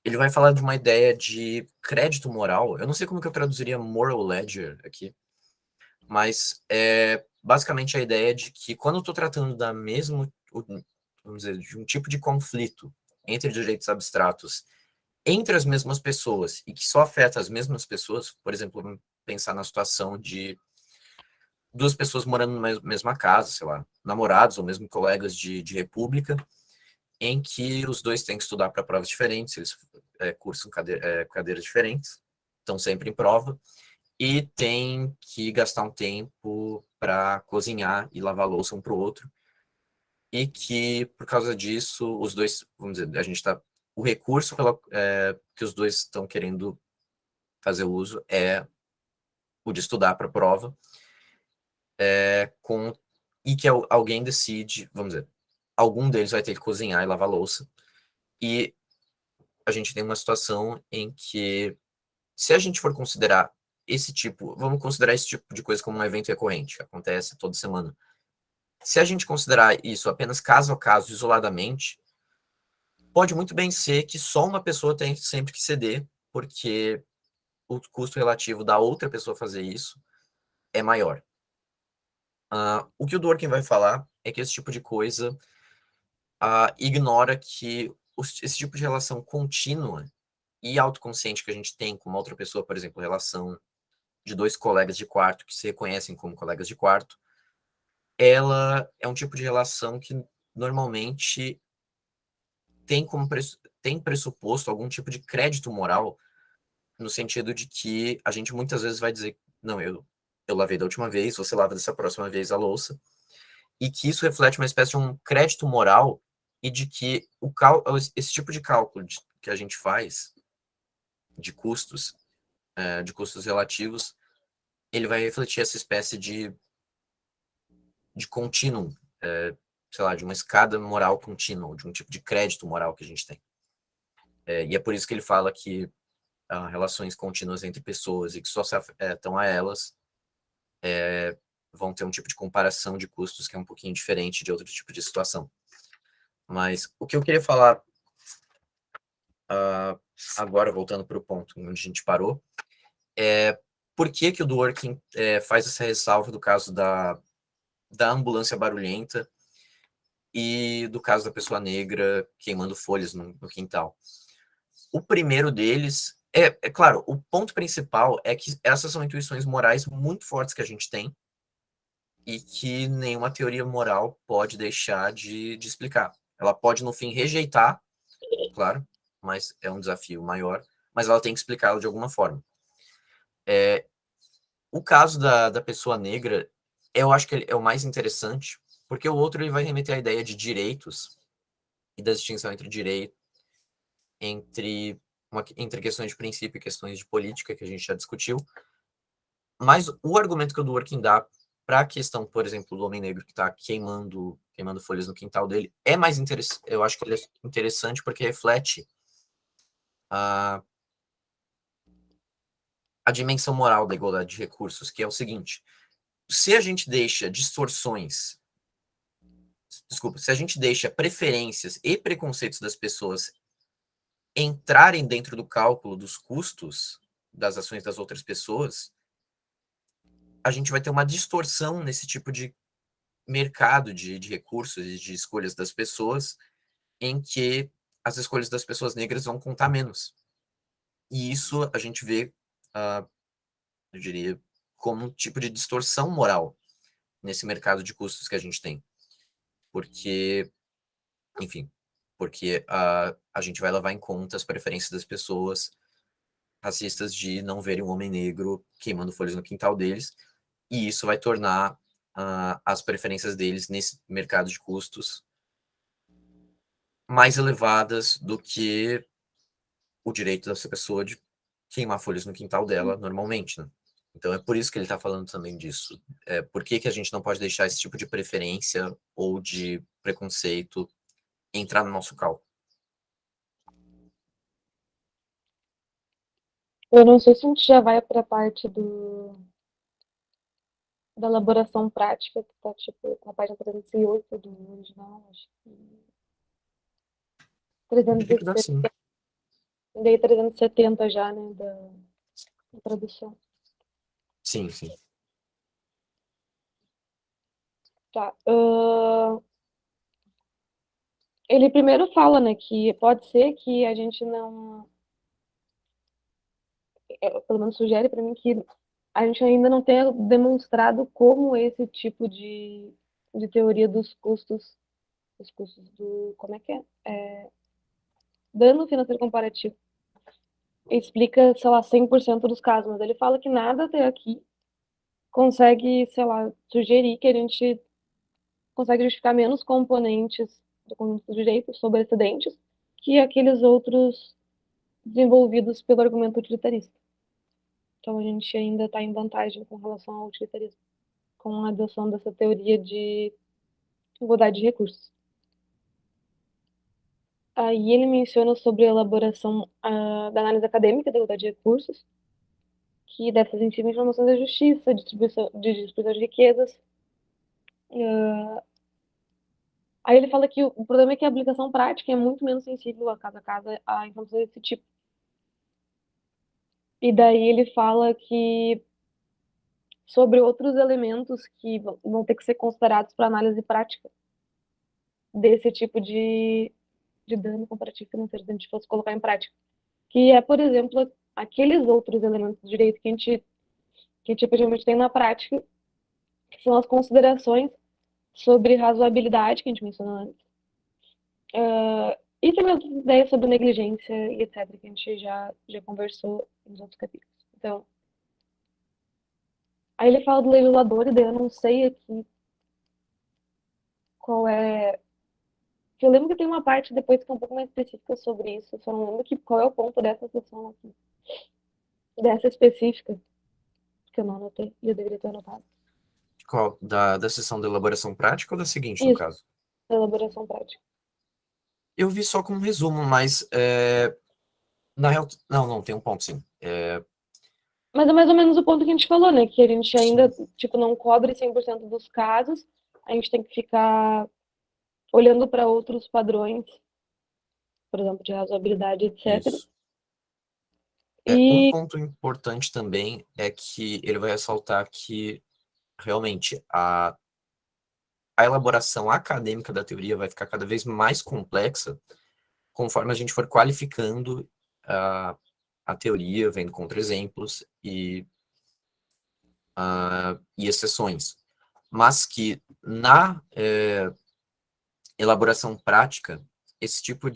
[SPEAKER 2] Ele vai falar de uma ideia de crédito moral. Eu não sei como que eu traduziria moral ledger aqui, Mas é basicamente a ideia de que quando eu estou tratando vamos dizer, de um tipo de conflito entre direitos abstratos entre as mesmas pessoas e que só afeta as mesmas pessoas, por exemplo, vamos pensar na situação de duas pessoas morando na mesma casa, sei lá, namorados ou mesmo colegas de república, em que os dois têm que estudar para provas diferentes, eles cursam cadeiras diferentes, estão sempre em prova, e tem que gastar um tempo para cozinhar e lavar louça um para o outro, e que, por causa disso, os dois, vamos dizer, a gente está. O recurso que os dois estão querendo fazer uso é o de estudar para a prova, e que alguém decide, vamos dizer, algum deles vai ter que cozinhar e lavar louça, e a gente tem uma situação em que, se a gente for considerar vamos considerar esse tipo de coisa como um evento recorrente, que acontece toda semana. Se a gente considerar isso apenas caso a caso, isoladamente, pode muito bem ser que só uma pessoa tem sempre que ceder, porque o custo relativo da outra pessoa fazer isso é maior. O que o Dworkin vai falar é que esse tipo de coisa ignora que esse tipo de relação contínua e autoconsciente que a gente tem com uma outra pessoa, por exemplo, relação de dois colegas de quarto que se reconhecem como colegas de quarto, ela é um tipo de relação que normalmente tem pressuposto algum tipo de crédito moral, no sentido de que a gente muitas vezes vai dizer, não, eu lavei da última vez, você lava dessa próxima vez a louça, e que isso reflete uma espécie de um crédito moral e de que esse tipo de cálculo que a gente faz de custos relativos, ele vai refletir essa espécie de contínuo, sei lá, de uma escada moral contínua, de um tipo de crédito moral que a gente tem. E é por isso que ele fala que relações contínuas entre pessoas e que só se afetam a elas vão ter um tipo de comparação de custos que é um pouquinho diferente de outro tipo de situação. Mas o que eu queria falar agora, voltando para o ponto onde a gente parou, é por que o Dworkin faz essa ressalva do caso da ambulância barulhenta e do caso da pessoa negra queimando folhas no quintal. O primeiro deles claro, o ponto principal é que essas são intuições morais muito fortes que a gente tem e que nenhuma teoria moral pode deixar de explicar. Ela pode, no fim, rejeitar, claro, mas é um desafio maior, mas ela tem que explicá-lo de alguma forma. O caso da pessoa negra, eu acho que é o mais interessante, porque o outro ele vai remeter à ideia de direitos e da distinção entre direito, entre questões de princípio e questões de política, que a gente já discutiu. Mas o argumento que o Dworkin dá para a questão, por exemplo, do homem negro que está queimando folhas no quintal dele, é mais interessante. Eu acho que ele é interessante porque reflete a dimensão moral da igualdade de recursos, que é o seguinte: se a gente deixa se a gente deixa preferências e preconceitos das pessoas entrarem dentro do cálculo dos custos das ações das outras pessoas, a gente vai ter uma distorção nesse tipo de mercado de recursos e de escolhas das pessoas, em que as escolhas das pessoas negras vão contar menos. E isso a gente vê, eu diria, como um tipo de distorção moral nesse mercado de custos que a gente tem. Porque, enfim, porque a gente vai levar em conta as preferências das pessoas racistas de não verem um homem negro queimando folhas no quintal deles, e isso vai tornar as preferências deles nesse mercado de custos mais elevadas do que o direito dessa pessoa de queimar folhas no quintal dela normalmente, né? Então é por isso que ele está falando também disso. Por que a gente não pode deixar esse tipo de preferência ou de preconceito entrar no nosso cálculo?
[SPEAKER 1] Eu não sei se a gente já vai para a parte da elaboração prática, que tá tipo na página 308 do original, acho que
[SPEAKER 2] Diria que dá sim.
[SPEAKER 1] 370, daí 370 já, né, da tradução.
[SPEAKER 2] Sim, sim.
[SPEAKER 1] Tá. Ele primeiro fala, né, que pode ser que a gente não. Pelo menos sugere para mim que a gente ainda não tenha demonstrado como esse tipo de teoria dos custos. Os custos do. Como é que é? Dano financeiro comparativo. Explica, sei lá, 100% dos casos, mas ele fala que nada até aqui consegue, sei lá, sugerir que a gente consegue justificar menos componentes do conjunto de direitos sobre excedentes que aqueles outros desenvolvidos pelo argumento utilitarista. Então a gente ainda está em vantagem com relação ao utilitarismo, com a adoção dessa teoria de igualdade de recursos. Aí ele menciona sobre a elaboração da análise acadêmica da igualdade de recursos, que deve fazer sentido em informações da justiça, distribuição de riquezas. Aí ele fala que o problema é que a aplicação prática é muito menos sensível a casa a informações desse tipo. E daí ele fala que sobre outros elementos que vão ter que ser considerados para análise prática desse tipo de dano comparativo financeiro, se a gente fosse colocar em prática. Que é, por exemplo, aqueles outros elementos de direito que a gente efetivamente tem na prática, que são as considerações sobre razoabilidade, que a gente mencionou antes, e também outras ideias sobre negligência e etc., que a gente já conversou nos outros capítulos. Então, aí ele fala do legislador, e daí eu não sei aqui qual é. Eu lembro que tem uma parte depois que é um pouco mais específica sobre isso, eu só não lembro qual é o ponto dessa sessão aqui, dessa específica, que eu não anotei, e eu deveria ter anotado.
[SPEAKER 2] Qual? Da sessão de elaboração prática ou da seguinte, no
[SPEAKER 1] Isso,
[SPEAKER 2] caso?
[SPEAKER 1] elaboração prática.
[SPEAKER 2] Eu vi só como um resumo, mas na real. Não, tem um ponto, sim.
[SPEAKER 1] Mas é mais ou menos o ponto que a gente falou, né? Que a gente ainda,
[SPEAKER 2] Sim.
[SPEAKER 1] tipo, não cobre 100% dos casos, a gente tem que ficar olhando para outros padrões, por exemplo, de razoabilidade, etc.
[SPEAKER 2] Isso. Um
[SPEAKER 1] E
[SPEAKER 2] ponto importante também é que ele vai ressaltar que realmente a elaboração acadêmica da teoria vai ficar cada vez mais complexa conforme a gente for qualificando a teoria, vendo contra-exemplos e exceções. Mas que na elaboração prática, esse tipo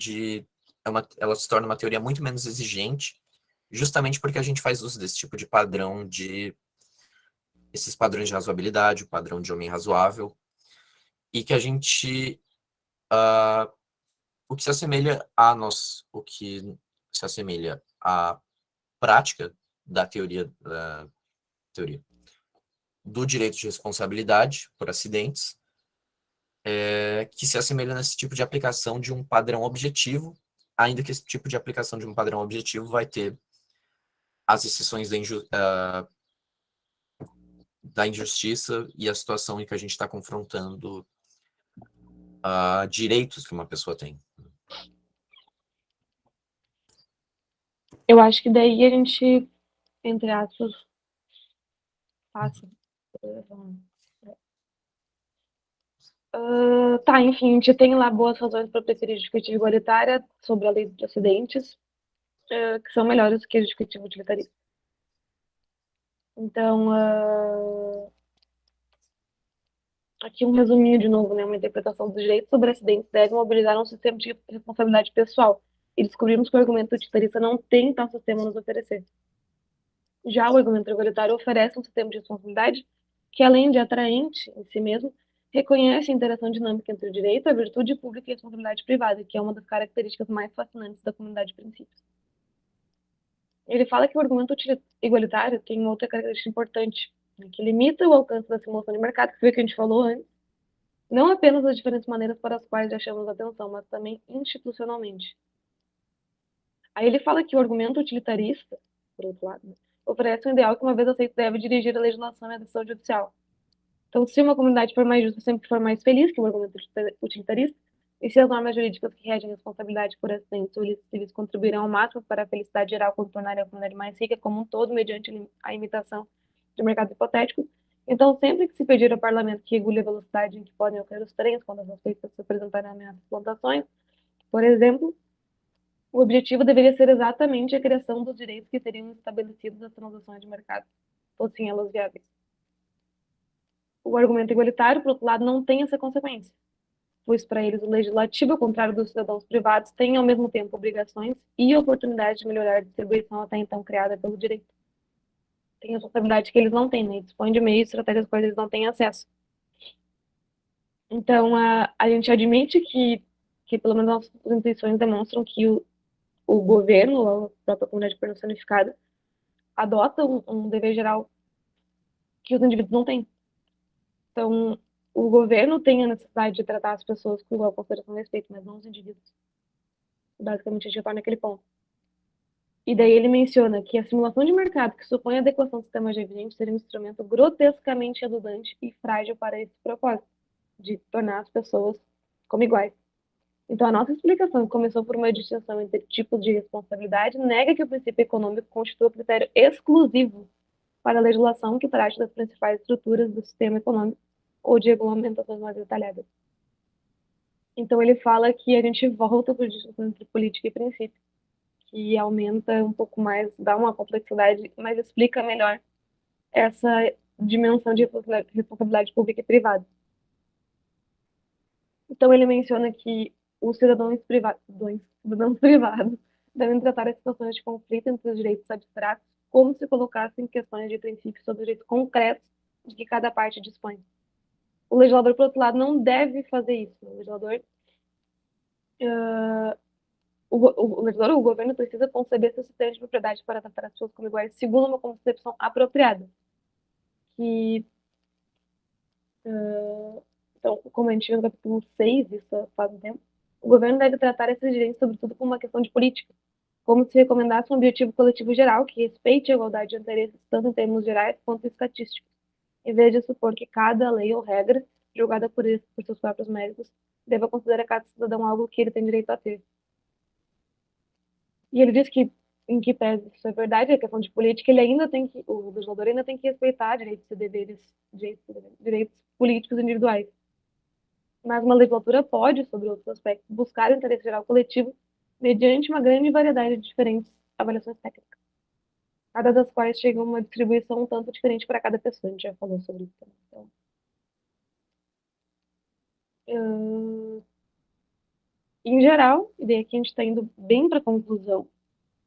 [SPEAKER 2] ela se torna uma teoria muito menos exigente, justamente porque a gente faz uso desse tipo de padrão esses padrões de razoabilidade, o padrão de homem razoável, e que a gente o que se assemelha a nós, o que se assemelha à prática da teoria do direito de responsabilidade por acidentes, que se assemelha nesse tipo de aplicação de um padrão objetivo, ainda que esse tipo de aplicação de um padrão objetivo vai ter as exceções da injustiça e a situação em que a gente está confrontando direitos que uma pessoa tem.
[SPEAKER 1] eu acho que daí a gente, entre aspas, passa. Tá, enfim, a gente tem lá boas razões para preferir justificativa igualitária sobre a lei de acidentes, que são melhores que a justificativa utilitarista. Então, aqui um resuminho de novo, né? Uma interpretação dos direitos sobre acidentes deve mobilizar um sistema de responsabilidade pessoal. E descobrimos que o argumento utilitarista não tem tal sistema a nos oferecer. Já o argumento igualitário oferece um sistema de responsabilidade que, além de atraente em si mesmo, reconhece a interação dinâmica entre o direito, a virtude pública e a responsabilidade privada, que é uma das características mais fascinantes da comunidade de princípios. Ele fala que o argumento igualitário tem uma outra característica importante, né, que limita o alcance da simulação de mercado, que foi o que a gente falou antes, não apenas as diferentes maneiras para as quais já chamamos atenção, mas também institucionalmente. Aí ele fala que o argumento utilitarista, por outro lado, né, oferece um ideal que, uma vez aceito, deve dirigir a legislação e a decisão judicial. Então, se uma comunidade for mais justa, sempre for mais feliz, que o argumento utilitarista, e se as normas jurídicas que regem a responsabilidade por acidentes ou ilícitos civis contribuirão ao máximo para a felicidade geral quando tornarem a comunidade mais rica como um todo, mediante a imitação de mercados hipotéticos, Então, sempre que se pedir ao parlamento que regule a velocidade em que podem ocorrer os trens quando as suspeitas se apresentarem ameaças de plantações, por exemplo, o objetivo deveria ser exatamente a criação dos direitos que seriam estabelecidos nas transações de mercado, fossem elas viáveis. O argumento igualitário, por outro lado, não tem essa consequência, pois para eles o legislativo, ao contrário dos cidadãos privados, tem ao mesmo tempo obrigações e oportunidade de melhorar a distribuição até então criada pelo direito. Tem responsabilidade que eles não têm, né? Dispõem de meios e estratégias às quais eles não têm acesso. Então, a gente admite que pelo menos as intuições demonstram que o governo, a própria comunidade personificada, adota um dever geral que os indivíduos não têm. Então, o governo tem a necessidade de tratar as pessoas com igual consideração e respeito, mas não os indivíduos. Basicamente, a gente retorna naquele ponto. E daí ele menciona que a simulação de mercado que supõe a adequação do sistema já vigente seria um instrumento grotescamente redundante e frágil para esse propósito, de tornar as pessoas como iguais. Então, a nossa explicação, que começou por uma distinção entre tipos de responsabilidade, nega que o princípio econômico constitua critério exclusivo para a legislação que trate das principais estruturas do sistema econômico ou de regulamentações mais detalhadas. Então, ele fala que a gente volta para a distinção entre política e princípio, que aumenta um pouco mais, dá uma complexidade, mas explica melhor essa dimensão de responsabilidade pública e privada. Então, ele menciona que os cidadãos privados devem tratar as situações de conflito entre os direitos abstratos como se colocassem questões de princípios sobre direitos concretos de que cada parte dispõe. O legislador, por outro lado, não deve fazer isso. O legislador, o governo precisa conceber seu sistema de propriedade para tratar as pessoas como iguais, segundo uma concepção apropriada. Que, então, como a gente viu no capítulo 6, isso faz um tempo, o governo deve tratar esses direitos, sobretudo, como uma questão de política, como se recomendasse um objetivo coletivo geral que respeite a igualdade de interesses, tanto em termos gerais quanto estatísticos, em vez de supor que cada lei ou regra, julgada por eles por seus próprios méritos, deva considerar a cada cidadão algo que ele tem direito a ter. E ele diz que, em que pese isso é verdade, a questão de política, o legislador ainda tem que respeitar direitos e deveres, direitos políticos individuais. Mas uma legislatura pode, sobre outros aspectos, buscar o interesse geral coletivo mediante uma grande variedade de diferentes avaliações técnicas, cada das quais chega a uma distribuição um tanto diferente para cada pessoa. A gente já falou sobre isso também. Então, em geral, e daí aqui a gente está indo bem para a conclusão,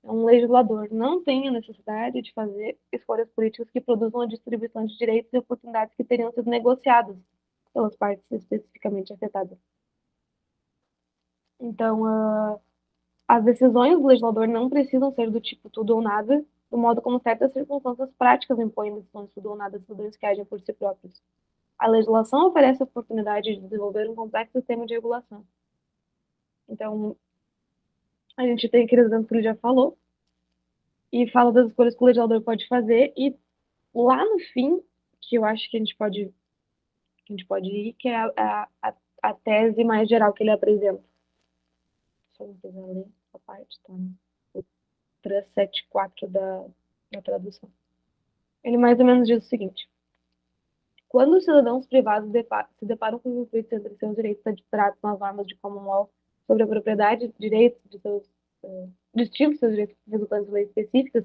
[SPEAKER 1] um legislador não tem a necessidade de fazer escolhas políticas que produzam a distribuição de direitos e oportunidades que teriam sido negociados pelas partes especificamente afetadas. Então, as decisões do legislador não precisam ser do tipo tudo ou nada, do modo como certas circunstâncias práticas impõem decisões tudo ou nada de cidadãos que agem por si próprios. A legislação oferece a oportunidade de desenvolver um complexo sistema de regulação. Então, a gente tem aqueles exemplos que ele já falou, e fala das escolhas que o legislador pode fazer, e lá no fim, que eu acho que a gente pode ir, que é a tese mais geral que ele apresenta. Se eu não quiser ler essa parte, tá? O 374 da tradução. Ele mais ou menos diz o seguinte: quando os cidadãos privados se deparam com conflitos entre seus direitos abstratos nas normas de common law sobre a propriedade, direitos de seus distintos seus direitos resultantes de leis específicas,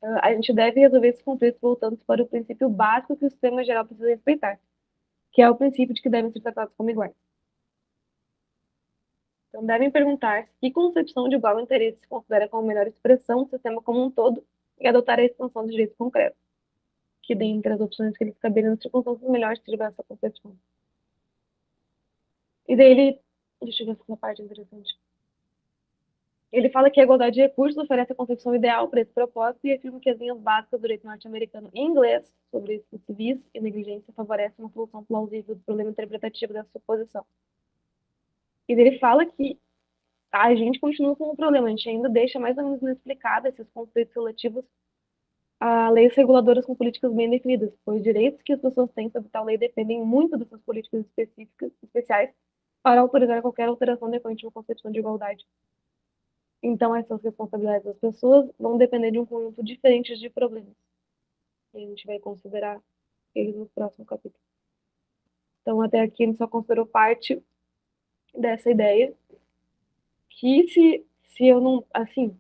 [SPEAKER 1] a gente deve resolver esses conflitos voltando para o princípio básico que o sistema geral precisa respeitar, que é o princípio de que devem ser tratados como iguais. Então, devem perguntar que concepção de igual interesse se considera como melhor expressão do sistema como um todo e adotar a expansão dos direitos concretos, que dentre as opções que eles caberiam nas circunstâncias melhores tiver essa concepção. E daí deixa eu ver se essa parte é interessante. Ele fala que a igualdade de recursos oferece a concepção ideal para esse propósito e afirma que as linhas básicas do direito norte-americano e inglês sobre riscos civis e negligência favorecem uma solução plausível do problema interpretativo dessa suposição. E ele fala que a gente continua com o problema, a gente ainda deixa mais ou menos inexplicado esses conflitos relativos a leis reguladoras com políticas bem definidas, pois direitos que as pessoas têm sobre tal lei dependem muito dessas políticas especiais para autorizar qualquer alteração decorrente de uma concepção de igualdade. Então, essas responsabilidades das pessoas vão depender de um conjunto diferente de problemas. E a gente vai considerar ele no próximo capítulo. Então, até aqui, a gente só considerou parte dessa ideia, que se eu não, assim,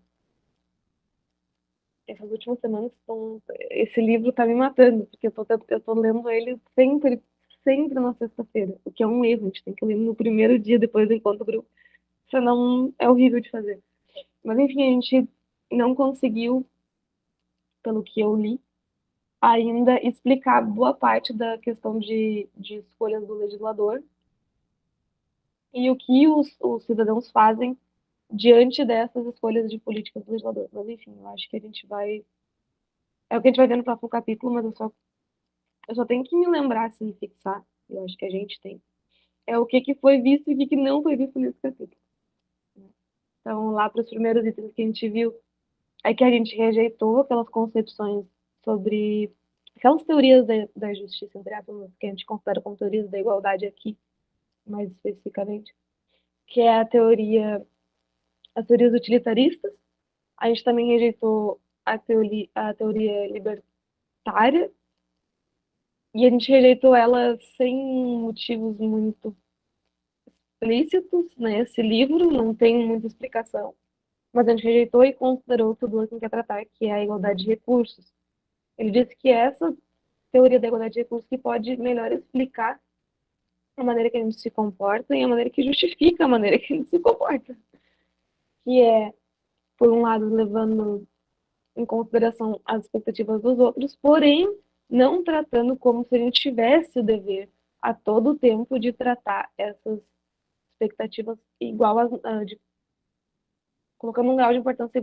[SPEAKER 1] essas últimas semanas, esse livro tá me matando, porque eu tô lendo ele sempre na sexta-feira, o que é um erro, a gente tem que ler no primeiro dia depois do encontro grupo, senão é horrível de fazer. Mas, enfim, a gente não conseguiu, pelo que eu li, ainda explicar boa parte da questão de escolhas do legislador e o que os cidadãos fazem diante dessas escolhas de políticas do legislador. Mas, enfim, eu acho que a gente vai. É o que a gente vai ver no próximo capítulo, mas eu só tenho que me lembrar, assim, fixar. Eu acho que a gente tem. É o que que foi visto e o que que não foi visto nesse capítulo. Então, lá para os primeiros itens que a gente viu, é que a gente rejeitou aquelas concepções sobre aquelas teorias da justiça, entre aspas, que a gente considera como teorias da igualdade aqui, mais especificamente, que é as teorias utilitaristas. A gente também rejeitou a teoria libertária, e a gente rejeitou ela sem motivos muito explícitos, né? Esse livro não tem muita explicação, mas a gente rejeitou e considerou o que o Dworkin quer tratar, que é a igualdade de recursos. Ele disse que essa teoria da igualdade de recursos que pode melhor explicar a maneira que a gente se comporta e a maneira que justifica a maneira que a gente se comporta. Que é, por um lado, levando em consideração as expectativas dos outros, porém não tratando como se a gente tivesse o dever a todo tempo de tratar essas expectativas igual colocando um grau de importância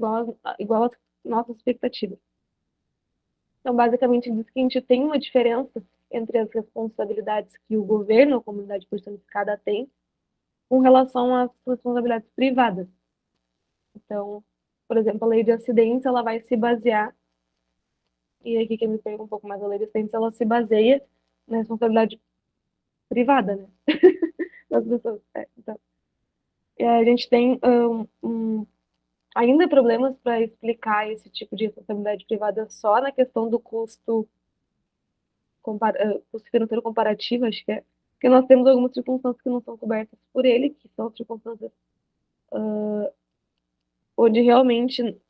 [SPEAKER 1] igual às nossas expectativas. Então, basicamente, diz que a gente tem uma diferença entre as responsabilidades que o governo, a comunidade personificada, tem com relação às responsabilidades privadas. Então, por exemplo, a lei de acidentes, ela vai se basear, e aqui quem me pega um pouco mais a lei de acidentes, ela se baseia na responsabilidade privada, né? Das pessoas. Então, a gente tem ainda problemas para explicar esse tipo de responsabilidade privada só na questão do custo financeiro comparativo, acho que é, porque nós temos algumas circunstâncias que não são cobertas por ele, que são circunstâncias onde realmente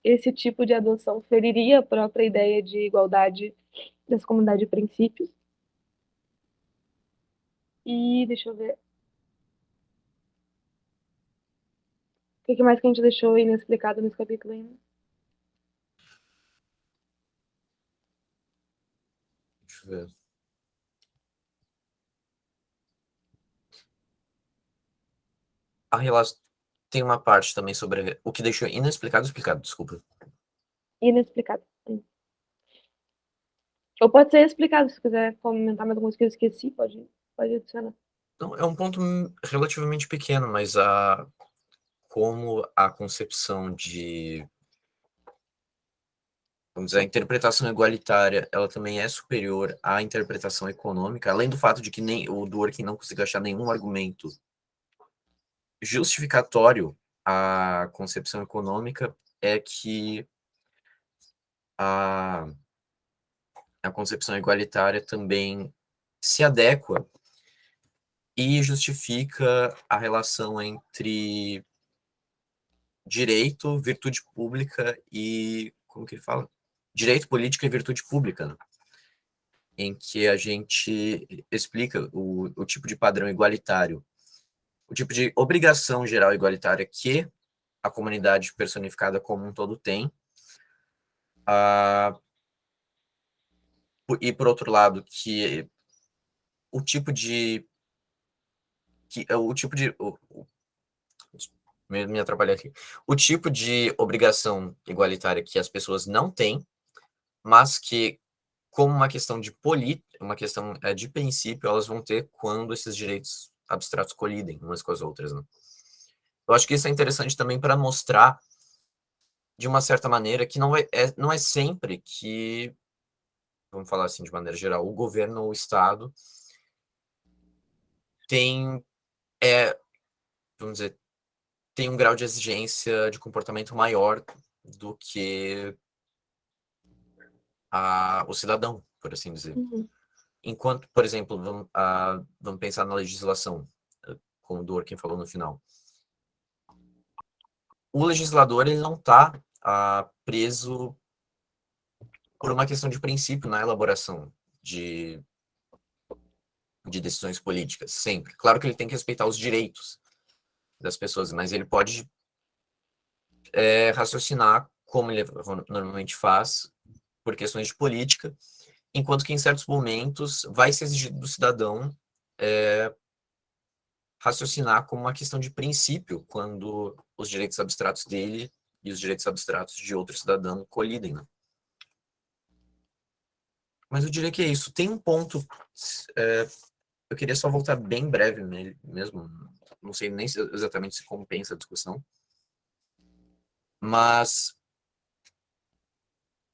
[SPEAKER 1] esse tipo de adoção feriria a própria ideia de igualdade dessa comunidade de princípios. E deixa eu ver. O que mais que a gente deixou inexplicado nesse capítulo ainda?
[SPEAKER 2] Deixa eu ver. A relação tem uma parte também sobre o que deixou inexplicado, explicado, desculpa.
[SPEAKER 1] Inexplicado. Ou pode ser explicado, se quiser comentar mais alguma coisa que eu esqueci, pode adicionar.
[SPEAKER 2] Então, é um ponto relativamente pequeno, mas como a concepção de, vamos dizer, a interpretação igualitária, ela também é superior à interpretação econômica, além do fato de que nem o Dworkin não conseguiu achar nenhum argumento justificatório à concepção econômica, é que a, a concepção igualitária também se adequa e justifica a relação entre direito, virtude pública e, como que ele fala? Direito, política e virtude pública, né? Em que a gente explica o tipo de padrão igualitário, o tipo de obrigação geral igualitária que a comunidade personificada como um todo tem, e por outro lado, que o tipo de me atrapalhei aqui. O tipo de obrigação igualitária que as pessoas não têm, mas que, como uma questão uma questão de princípio, elas vão ter quando esses direitos abstratos colidem umas com as outras, né? Eu acho que isso é interessante também para mostrar, de uma certa maneira, que não é sempre que, vamos falar assim de maneira geral, o governo ou o Estado tem, vamos dizer, tem um grau de exigência de comportamento maior do que o cidadão, por assim dizer.
[SPEAKER 1] Uhum.
[SPEAKER 2] Enquanto, por exemplo, vamos pensar na legislação, como o Dworkin falou no final. O legislador, ele não está preso por uma questão de princípio na elaboração de decisões políticas, sempre. Claro que ele tem que respeitar os direitos das pessoas, mas ele pode raciocinar como ele normalmente faz, por questões de política, enquanto que em certos momentos vai ser exigido do cidadão raciocinar como uma questão de princípio, quando os direitos abstratos dele e os direitos abstratos de outro cidadão colidem, né? Mas eu diria que é isso. Tem um ponto, eu queria só voltar bem breve nele mesmo, não sei nem exatamente se compensa a discussão, mas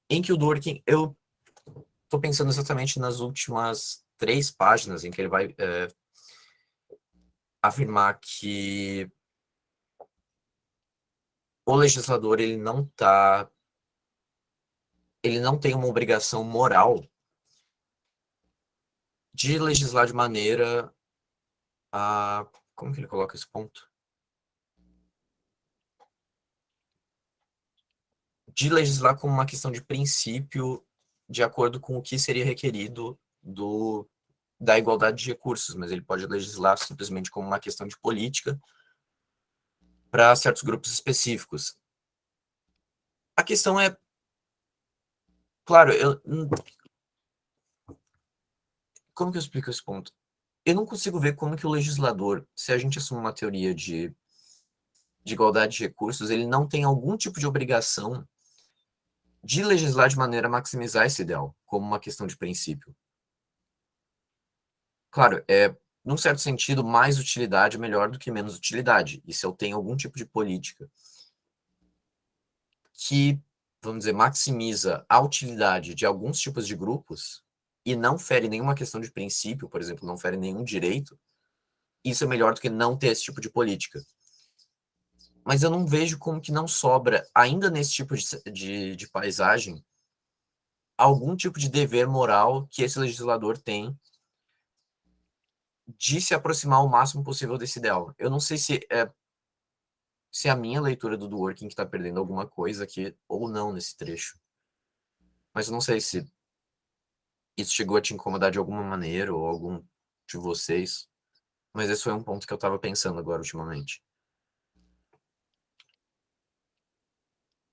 [SPEAKER 2] em que o Dworkin, eu estou pensando exatamente nas últimas 3 páginas em que ele vai afirmar que o legislador ele não tem uma obrigação moral de legislar de maneira a... Como que ele coloca esse ponto? De legislar como uma questão de princípio, de acordo com o que seria requerido da igualdade de recursos, mas ele pode legislar simplesmente como uma questão de política para certos grupos específicos. A questão é, claro, como que eu explico esse ponto? Eu não consigo ver como que o legislador, se a gente assume uma teoria de igualdade de recursos, ele não tem algum tipo de obrigação de legislar de maneira a maximizar esse ideal, como uma questão de princípio. Claro, num certo sentido, mais utilidade é melhor do que menos utilidade. E se eu tenho algum tipo de política que, vamos dizer, maximiza a utilidade de alguns tipos de grupos e não fere nenhuma questão de princípio, por exemplo, não fere nenhum direito, isso é melhor do que não ter esse tipo de política. Mas eu não vejo como que não sobra, ainda nesse tipo de paisagem, algum tipo de dever moral que esse legislador tem de se aproximar o máximo possível desse ideal. Eu não sei se é a minha leitura do Dworkin que está perdendo alguma coisa aqui ou não nesse trecho. Mas eu não sei se isso chegou a te incomodar de alguma maneira ou algum de vocês. Mas esse foi um ponto que eu estava pensando agora ultimamente.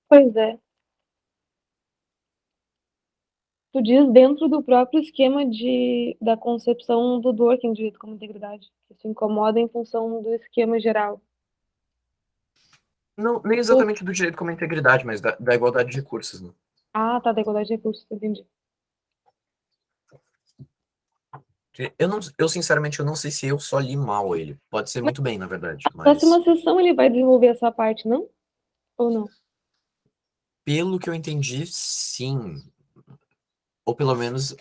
[SPEAKER 1] Pois é. Tu diz dentro do próprio esquema da concepção do Dworkin de direito como integridade, que se incomoda em função do esquema geral.
[SPEAKER 2] Não, nem
[SPEAKER 1] Tu-
[SPEAKER 2] exatamente do direito como integridade, mas da igualdade de recursos, né?
[SPEAKER 1] Ah, tá, da igualdade de recursos, entendi.
[SPEAKER 2] Sinceramente, eu não sei se eu só li mal ele. Pode ser
[SPEAKER 1] Mas
[SPEAKER 2] muito bem, na verdade,
[SPEAKER 1] na
[SPEAKER 2] mas
[SPEAKER 1] próxima sessão ele vai desenvolver essa parte, não? Ou não?
[SPEAKER 2] pelo que eu entendi, sim. Ou pelo menos,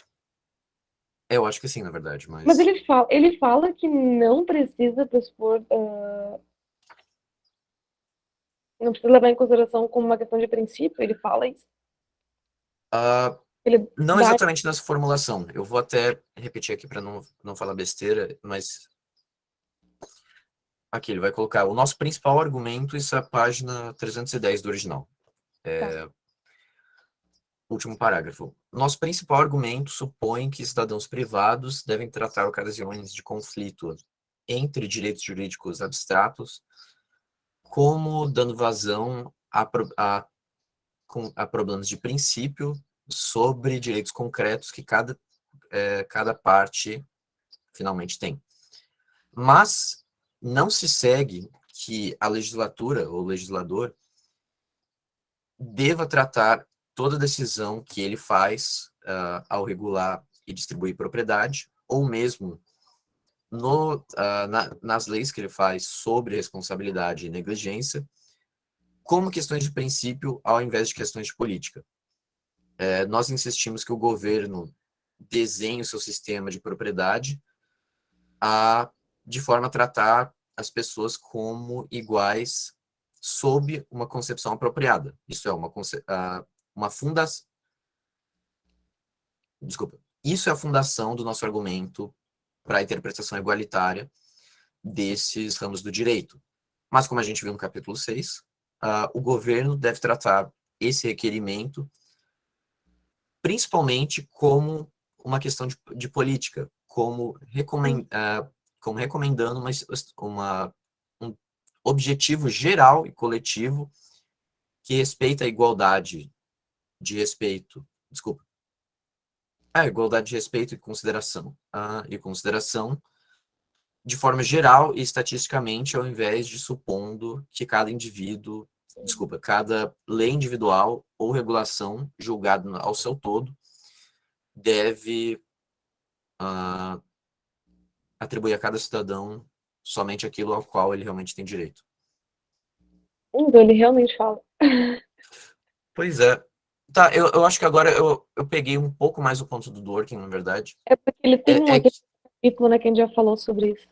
[SPEAKER 2] eu acho que sim, na verdade,
[SPEAKER 1] Mas
[SPEAKER 2] mas...
[SPEAKER 1] ele fala que não precisa pressupor, não precisa levar em consideração como uma questão de princípio, ele fala isso.
[SPEAKER 2] ah,
[SPEAKER 1] Ele
[SPEAKER 2] não
[SPEAKER 1] dá.
[SPEAKER 2] exatamente nessa formulação. Eu vou até repetir aqui para não falar besteira, mas aqui ele vai colocar o nosso principal argumento, isso é a página 310 do original.
[SPEAKER 1] Tá.
[SPEAKER 2] Último parágrafo. Nosso principal argumento supõe que cidadãos privados devem tratar ocasiões de conflito entre direitos jurídicos abstratos como dando vazão a problemas de princípio sobre direitos concretos que cada parte finalmente tem. Mas não se segue que a legislatura ou o legislador deva tratar toda decisão que ele faz ao regular e distribuir propriedade, ou mesmo nas leis que ele faz sobre responsabilidade e negligência, como questões de princípio ao invés de questões de política. Nós insistimos que o governo desenhe o seu sistema de propriedade de forma a tratar as pessoas como iguais sob uma concepção apropriada. Isso é uma fundação. Desculpa. isso é a fundação do nosso argumento para a interpretação igualitária desses ramos do direito. Mas, como a gente viu no capítulo 6, o governo deve tratar esse requerimento principalmente como uma questão de política, como recomendando um objetivo geral e coletivo que respeita a igualdade de respeito, desculpa, a igualdade de respeito e consideração de forma geral e estatisticamente, ao invés de supondo que cada lei individual ou regulação julgada ao seu todo deve atribuir a cada cidadão somente aquilo ao qual ele realmente tem direito.
[SPEAKER 1] Então ele realmente fala.
[SPEAKER 2] Pois é. Tá, eu acho que agora eu peguei um pouco mais o ponto do Dworkin, na verdade.
[SPEAKER 1] É porque ele tem
[SPEAKER 2] É que,
[SPEAKER 1] capítulo, né, que a gente já falou sobre isso.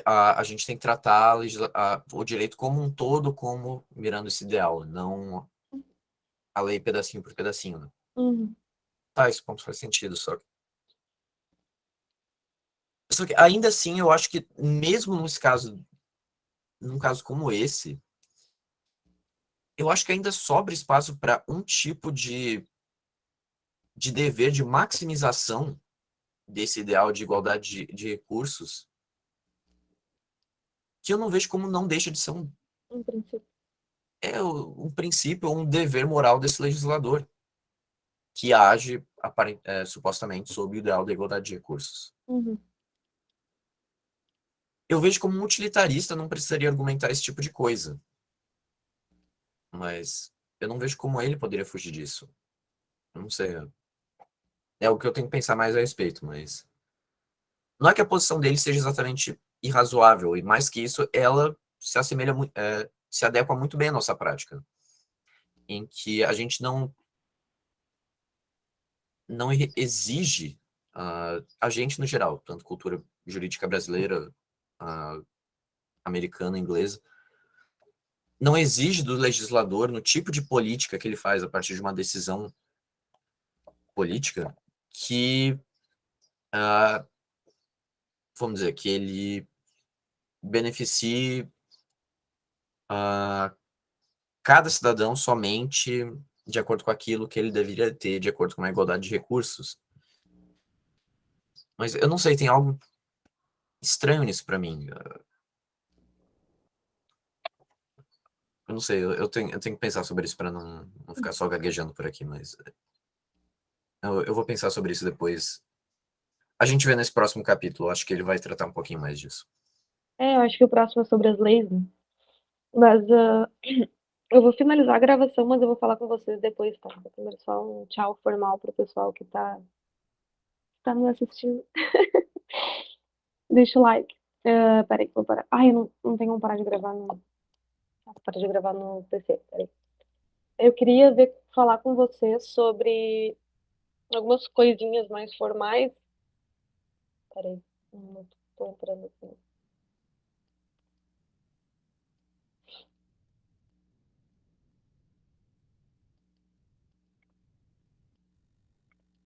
[SPEAKER 2] a gente tem que tratar o direito como um todo, como mirando esse ideal, não a lei pedacinho por pedacinho, né?
[SPEAKER 1] Uhum.
[SPEAKER 2] Tá, esse ponto faz sentido, só que ainda assim eu acho que mesmo num caso como esse, eu acho que ainda sobra espaço para um tipo de dever de maximização desse ideal de igualdade de recursos, que eu não vejo como não deixa de ser
[SPEAKER 1] Um princípio.
[SPEAKER 2] um princípio ou um dever moral desse legislador, que age supostamente sob o ideal da igualdade de recursos.
[SPEAKER 1] Uhum.
[SPEAKER 2] Eu vejo como um utilitarista não precisaria argumentar esse tipo de coisa, mas eu não vejo como ele poderia fugir disso. Eu não sei. É o que eu tenho que pensar mais a respeito, mas não é que a posição dele seja exatamente irrazoável, e mais que isso, ela se assemelha, se adequa muito bem à nossa prática, em que a gente não exige a gente no geral, tanto cultura jurídica brasileira, americana, inglesa, não exige do legislador, no tipo de política que ele faz a partir de uma decisão política, que, vamos dizer, que ele beneficie cada cidadão somente de acordo com aquilo que ele deveria ter, de acordo com a igualdade de recursos. Mas eu não sei, tem algo estranho nisso para mim. Eu não sei, eu tenho que pensar sobre isso para não ficar só gaguejando por aqui, mas eu vou pensar sobre isso depois. A gente vê nesse próximo capítulo, acho que ele vai tratar um pouquinho mais disso.
[SPEAKER 1] Eu acho que o próximo é sobre as leis, né? Mas eu vou finalizar a gravação, mas eu vou falar com vocês depois, tá? Primeiro só um tchau formal pro pessoal que tá me assistindo. Deixa o like. Peraí, que eu vou parar. Ai, eu não tenho como parar de gravar no. Parar de gravar no PC. Peraí. Eu queria falar com vocês sobre algumas coisinhas mais formais. Peraí, não tô entrando aqui.